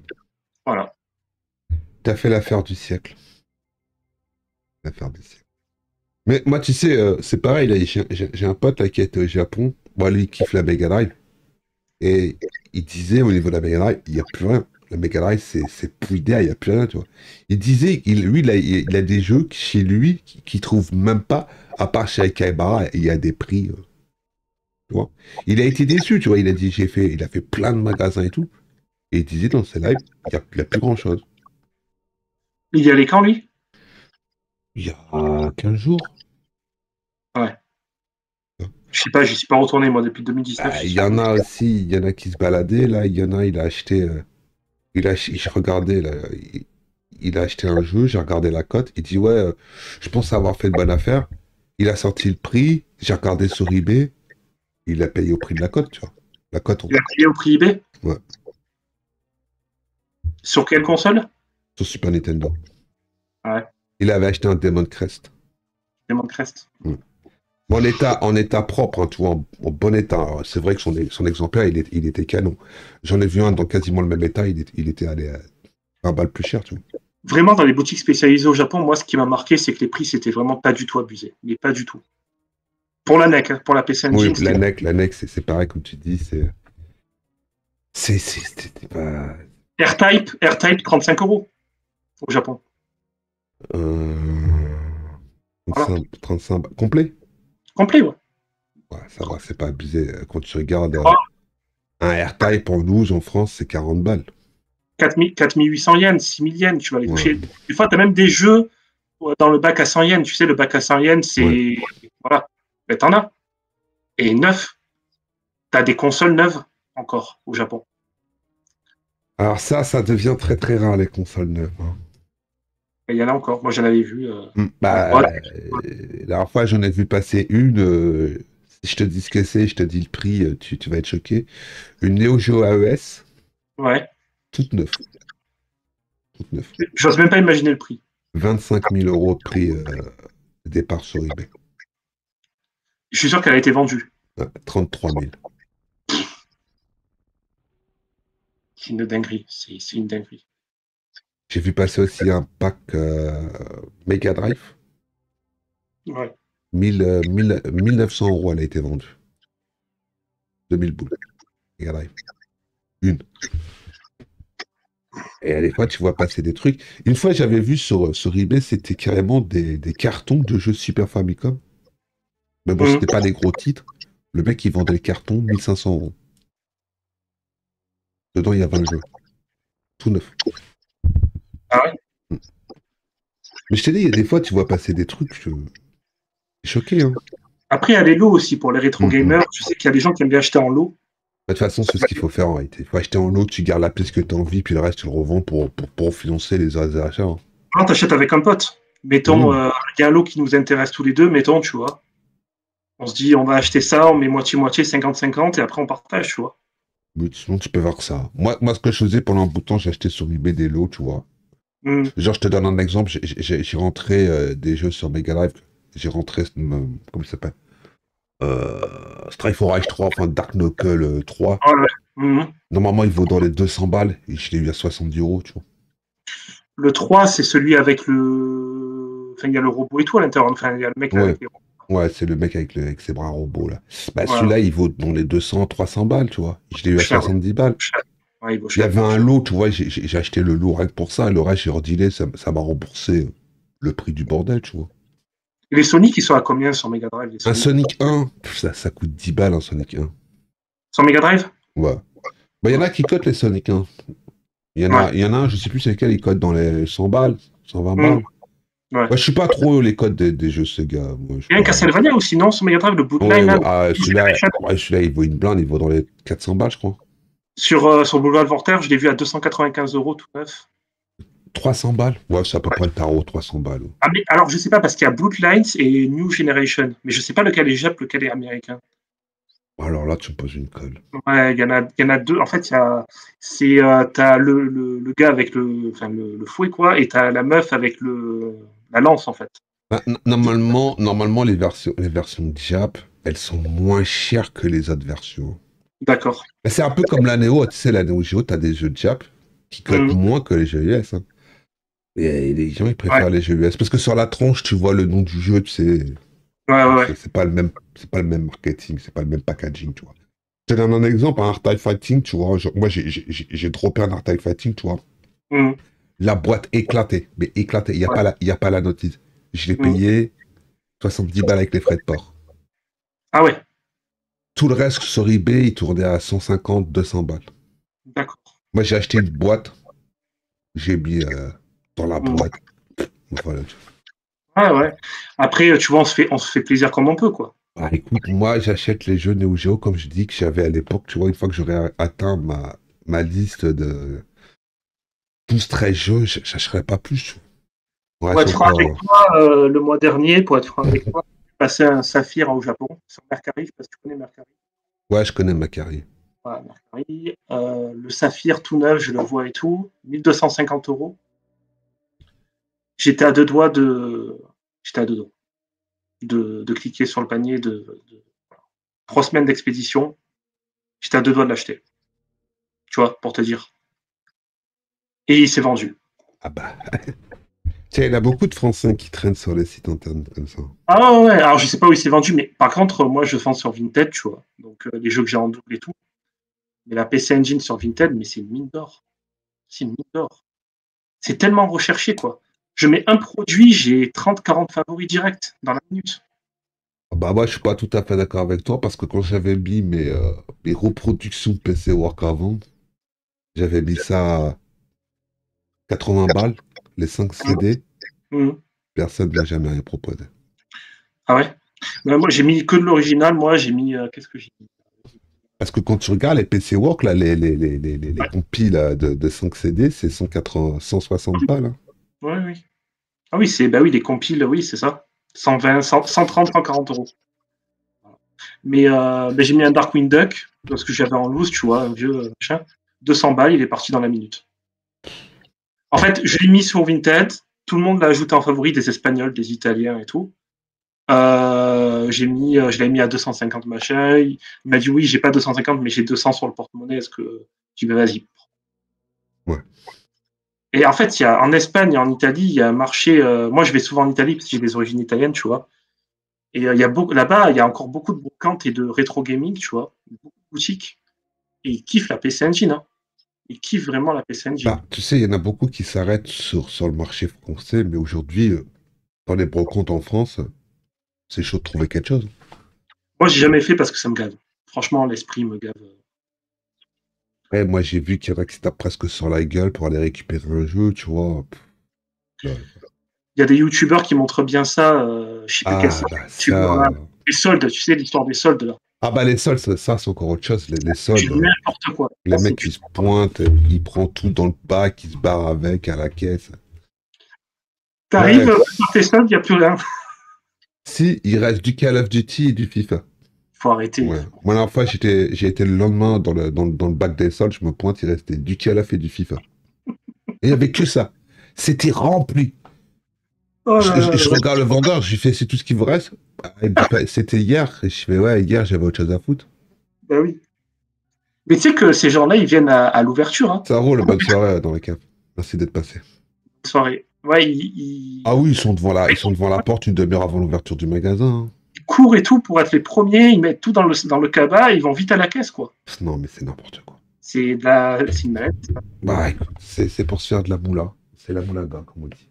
Voilà. T'as fait l'affaire du siècle. L'affaire du siècle. Mais moi, tu sais, c'est pareil, là, j'ai un pote là, qui était au Japon. Bon, lui, il kiffe la Mega Drive. Et il disait, au niveau de la Mega Drive, il n'y a plus rien. La Mega Drive, c'est pouillé, il n'y a plus rien, tu vois. Il disait, lui, il a des jeux chez lui qu'il trouve même pas, à part chez Akaibara, il y a des prix, tu vois. Il a été déçu, tu vois. Il a dit, il a fait plein de magasins et tout. Et il disait, dans ses lives, il y a plus grand-chose. Il y allait quand, lui? Il y a 15 jours. Ouais. Je sais pas, je suis pas retourné, moi, depuis 2019. Ah, il y en a aussi, il y en a qui se baladaient, là. Il y en a, il a acheté, je regardais, là, il a acheté un jeu, j'ai regardé la cote. Il dit, ouais, je pense avoir fait une bonne affaire. Il a sorti le prix, j'ai regardé sur eBay, il a payé au prix de la cote, tu vois. La cote, Il a payé au prix eBay? ouais, Sur quelle console? sur Super Nintendo. Ouais, Il avait acheté un Demon Crest. Demon Crest. Mm. En état propre, hein, tu vois, en bon état. C'est vrai que son exemplaire, il était canon. J'en ai vu un dans quasiment le même état, il était allé à 20 balles plus cher, tu vois. Vraiment, dans les boutiques spécialisées au Japon, moi, ce qui m'a marqué, c'est que les prix, c'était vraiment pas du tout abusé. Mais pas du tout. Pour la NEC, hein, pour la PC Oui, Engine, c'était la NEC, c'est pareil, comme tu dis, c'était pas. AirType 35 euros au Japon. Euh, Voilà. 35 complet? Complet, ouais. Ouais, ça va, c'est pas abusé. Quand tu regardes Oh, un AirType en 12 en France, c'est 40 balles. 4800 yens, 6000 yens, tu vas les Ouais, toucher. Des fois, tu as même des jeux dans le bac à 100 yens. Tu sais, le bac à 100 yens, ouais. c'est. Voilà. Mais t'en as. Et neuf. Tu as des consoles neuves encore au Japon. Alors ça devient très très rare, les consoles neuves. Hein. Et il y en a encore. Moi, j'en avais vu. En Bah, boîte. la dernière fois, j'en ai vu passer une. Si je te dis ce que c'est, je te dis le prix, tu vas être choqué. Une Neo Geo AES, Ouais. toute neuve. Toute neuve. J'ose même pas imaginer le prix. 25 000 € de prix. Départ sur eBay. Je suis sûr qu'elle a été vendue. 33 000. C'est une dinguerie. C'est une dinguerie. J'ai vu passer aussi un pack Mega Drive. Ouais. 1900 euros, elle a été vendue. 2000 boules. Mega Drive. Une. Et des fois, tu vois passer des trucs. Une fois, j'avais vu sur eBay, c'était carrément des cartons de jeux Super Famicom. Mais bon, Mhm. c'était pas des gros titres. Le mec, il vendait les cartons 1500 euros. Dedans, il y avait un jeu. Tout neuf. Ah ouais. Mm. Mais je t'ai dit, il y a des fois, tu vois passer des trucs. Je suis choqué, hein. Après, il y a les lots aussi pour les rétro Mm, mm. gamers. Je sais qu'il y a des gens qui aiment bien acheter en lot. De toute façon, c'est ce qu'il faut faire en réalité. Il faut acheter en lot, tu gardes la pièce que tu as envie, puis le reste, tu le revends pour financer les achats, hein. Quand tu achètes avec un pote, mettons, Mm. il y a un lot qui nous intéresse tous les deux, mettons, tu vois. On se dit, on va acheter ça, on met moitié-moitié, 50-50, et après on partage, tu vois. Mais sinon, tu peux voir ça. Moi, ce que je faisais pendant un bout de temps, j'ai acheté sur eBay des lots, tu vois. Mm. Genre, je te donne un exemple. J'ai rentré des jeux sur Mega Drive. J'ai rentré, comment il s'appelle Strike for Rage 3, enfin Dark Knuckle 3. Ah ouais. Mhm. Normalement, il vaut dans les 200 balles. Et je l'ai eu à 70 euros, tu vois. Le 3, c'est celui avec le. Enfin, il y a le robot et tout à l'intérieur. Enfin, il y a le mec Ouais, avec les robots. ouais, c'est le mec avec ses bras robots, là. Bah, Voilà. celui-là, il vaut dans les 200, 300 balles, tu vois. Je l'ai eu à Cher, ouais. 70 balles. Cher. Ouais, il vaut Il y cher. avait un lot, tu vois. J'ai acheté le lot rien que pour ça. Le reste, j'ai redilé. Ça m'a remboursé le prix du bordel, tu vois. Et les Sonic, ils sont à combien sur Mega Drive, les Un Sonic? Sonic 1, ça coûte 10 balles, un Sonic 1. Sur Mega Drive? Ouais. Bah, il y en Ouais. a qui cotent les Sonic 1. Ouais. Il y en a un, je sais plus c'est lequel, il cote dans les 100 balles, 120 Mm. balles. Ouais. Moi, je suis pas trop les codes des jeux Sega. Moi, je suis Il y a un pas. Castlevania aussi, non? Sur Mega Drive, le Ouais, Bloodline, là, ouais, le ah, New Generation. celui-là, il vaut une blinde, il vaut dans les 400 balles, je crois. Sur Boulevard Voltaire, je l'ai vu à 295 euros tout neuf. 300 balles? Ouais, c'est à peu Ouais. près le tarot, 300 balles. Ah, mais, alors, je sais pas, parce qu'il y a Bloodlines et New Generation. Mais je sais pas lequel est Jap, lequel est américain. Alors là, tu me poses une colle. Ouais, il y en a deux. En fait, t'as le gars avec enfin, le fouet, quoi, et t'as la meuf avec la lance, en fait. Bah, normalement, les versions Jap, elles sont moins chères que les autres versions. D'accord. Mais c'est un peu comme la Neo, tu sais, la Neo Geo, t'as des jeux Jap qui cotent Mhm. moins que les jeux US, hein. Et les gens, ils Ouais, préfèrent les jeux US. Parce que sur la tronche, tu vois le nom du jeu, tu sais. ouais, ouais, ouais. C'est pas le même marketing, c'est pas le même packaging, tu vois. Je te donne un exemple, un Art Fighting, tu vois. Moi, j'ai droppé un Art Fighting, tu vois. Mhm. La boîte éclatée, mais éclatée. Ouais. Il y a pas la notice. Je l'ai Mhm. payé 70 balles avec les frais de port. Ah ouais, Tout le reste sur eBay, il tournait à 150, 200 balles. d'accord. Moi, j'ai acheté une boîte, j'ai mis dans la Mhm. boîte. Voilà. Ouais, ouais. Après, tu vois, on se fait plaisir comme on peut, quoi. Ah, écoute, moi, j'achète les jeux Neo Geo comme je dis que j'avais à l'époque. Tu vois, une fois que j'aurais atteint ma liste de 12-13 jeux, j'achèterai pas plus. Il Pour reste être franc avec encore. toi, le mois dernier, pour être franc avec toi, j'ai passé un Saphir au Japon, sur Mercari, je sais pas si tu connais Mercari. Ouais, je connais ma carrière. Voilà, Mercari. Le Saphir tout neuf, je le vois et tout, 1250 euros. J'étais à deux doigts de, j'étais à deux doigts de cliquer sur le panier de 3 semaines d'expédition. J'étais à deux doigts de l'acheter, tu vois, pour te dire. Et il s'est vendu. Ah bah. Tiens, il y a beaucoup de Français qui traînent sur les sites internet comme ça. Ah ouais, alors je sais pas où il s'est vendu, mais par contre, moi je vends sur Vinted, tu vois. Donc les jeux que j'ai en double et tout. Mais la PC Engine sur Vinted, mais c'est une mine d'or. C'est une mine d'or. C'est tellement recherché, quoi. Je mets un produit, j'ai 30-40 favoris directs dans la minute. Ah bah, moi, je suis pas tout à fait d'accord avec toi parce que quand j'avais mis mes reproductions PC Work avant, j'avais mis ça à 80 balles, les 5 CD, Mmh. personne ne m'a jamais rien proposé. Ah ouais. Moi, j'ai mis que de l'original. Moi, j'ai mis. Qu'est-ce que j'ai mis? Parce que quand tu regardes les PC Work, là, les Ouais, compis là, de 5 CD, c'est 180, 160 balles, hein. ouais, oui. Ah oui, bah oui, des compiles, oui, c'est ça. 120, 130, 140 euros. Mais j'ai mis un Darkwing Duck parce que j'avais en loose, tu vois, un vieux machin. 200 balles, il est parti dans la minute. En fait, je l'ai mis sur Vinted. Tout le monde l'a ajouté en favori, des Espagnols, des Italiens et tout. Je l'ai mis à 250 machin. Il m'a dit oui, j'ai pas 250, mais j'ai 200 sur le porte-monnaie. Est-ce que tu veux, vas-y. Ouais. Et en fait, en Espagne et en Italie, il y a un marché. Moi, je vais souvent en Italie parce que j'ai des origines italiennes, tu vois. Et il y a beaucoup là-bas, il y a encore beaucoup de brocantes et de rétro gaming, tu vois, beaucoup de boutiques. Et ils kiffent la PC Engine, hein. Ils kiffent vraiment la PC Engine. Bah, tu sais, il y en a beaucoup qui s'arrêtent sur le marché français, mais aujourd'hui, dans les brocantes en France, c'est chaud de trouver quelque chose. Moi, j'ai jamais fait parce que ça me gave. Franchement, l'esprit me gave. Ouais, moi, j'ai vu qu'il y en a qui se tapent presque sur la gueule pour aller récupérer un jeu, tu vois. Ouais. Il y a des youtubeurs qui montrent bien ça. Je sais plus quel Ah, c'est. bah Youtubeur là. ça. Les soldes, tu sais, l'histoire des soldes là. Ah, bah les soldes, ça c'est encore autre chose. Les C'est soldes, n'importe quoi. les C'est mecs du... qui se pointent, ils prennent tout dans le pack, ils se barrent avec à la caisse. T'arrives, Ouais, sur tes soldes, il n'y a plus rien. si, il reste du Call of Duty et du FIFA. Faut arrêter. Ouais. Moi, la dernière fois, j'ai été le lendemain dans le bac des soldes, je me pointe, il restait du Call of et du FIFA. Et il n'y avait que ça. C'était rempli. Oh Je, là là je- là je là. regarde le vendeur, je lui fais, c'est tout ce qui vous reste? Bah, il me dit, bah, c'était hier. Et je fais, ouais, hier, j'avais autre chose à foutre. Bah oui. Mais tu sais que ces gens-là, ils viennent à l'ouverture, hein. Ça roule, bonne soirée dans les caves. Merci d'être passé. Soirée. Ouais, Ah oui, ils sont devant la porte une demi-heure avant l'ouverture du magasin, hein. ils courent et tout pour être les premiers. Ils mettent tout dans le cabas. Ils vont vite à la caisse, quoi. Non, mais c'est n'importe quoi. C'est une mallette. Bah, écoute, c'est pour se faire de la moula. C'est la moulaga, comme on dit.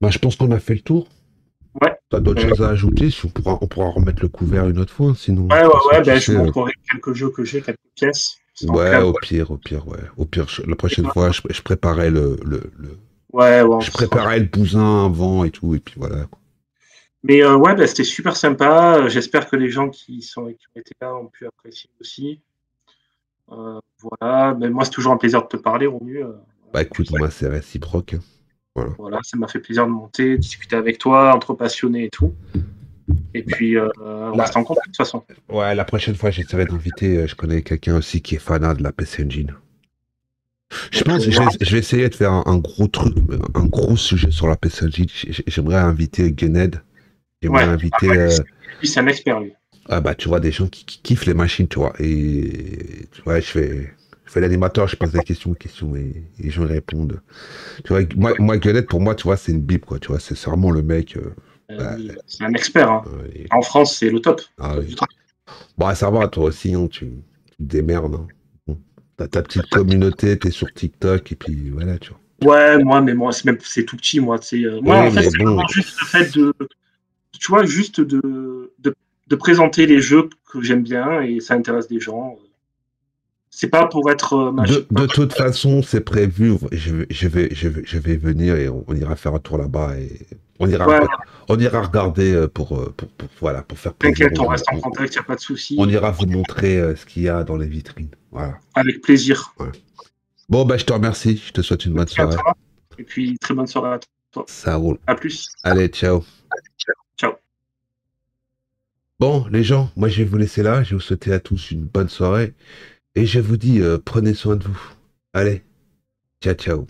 Bah, je pense qu'on a fait le tour. Ouais. T'as d'autres choses à ajouter? Si on pourra remettre le couvert une autre fois, sinon. Ouais, De toute ouais, façon, ouais. tu Ben, je sais, vous montrerai quelques jeux que j'ai, quelques pièces. Sans ouais, câble. au pire, ouais. Au pire, la prochaine fois, je préparais Ouais, ouais, on je se fera. préparais le bousin avant et tout, et puis voilà, quoi. Mais ouais, ben, c'était super sympa. J'espère que les gens qui ont été là ont pu apprécier aussi. Voilà. Mais moi, c'est toujours un plaisir de te parler, Romu. Bah Tu écoute, sais. moi, c'est réciproque, hein. Voilà. Voilà, ça m'a fait plaisir de monter, discuter avec toi, entre passionnés et tout. Et Bah, puis, on là, reste en contact de toute façon. ouais, la prochaine fois, j'essaierai d'inviter, je connais quelqu'un aussi qui est fanat de la PC Engine. Je Donc, pense que je vais essayer de faire un gros truc, un gros sujet sur la PC Engine. J'aimerais inviter Gened. J'aimerais ouais, inviter, lui, c'est un expert, lui. ah bah, tu vois, des gens qui kiffent les machines, tu vois. Et tu vois, je fais l'animateur, je pose des questions et les gens répondent. Tu vois, moi Gened, pour moi, tu vois, c'est une bible, quoi. Tu vois, c'est vraiment le mec. Bah, Lui, c'est un expert, hein. et- En France, c'est le top. ah, Top oui. du top. Bon, ça va, toi aussi, hein, tu te démerdes, hein. Bon, t'as ta petite communauté, t'es sur TikTok, et puis voilà, tu vois. Ouais, moi, c'est tout petit, moi. Moi, Oui, en fait, mais c'est bon, vraiment juste le fait tu vois, juste de présenter les jeux que j'aime bien et ça intéresse des gens. C'est pas pour être de, machin. de toute façon, c'est prévu. Je vais venir et on ira faire un tour là-bas et on ira, Ouais, on ira regarder voilà, pour faire plaisir. t'inquiète, on reste en contact, y a pas de On souci. ira vous montrer ce qu'il y a dans les vitrines. Voilà. Avec plaisir. Voilà. Bon, bah, je te remercie. Je te souhaite une bonne Merci à soirée. toi. Et puis, très bonne soirée à toi. Ça roule. À plus. Allez, ciao. Ciao. Bon, les gens, moi, je vais vous laisser là. Je vais vous souhaiter à tous une bonne soirée. Et je vous dis, prenez soin de vous. Allez, ciao, ciao.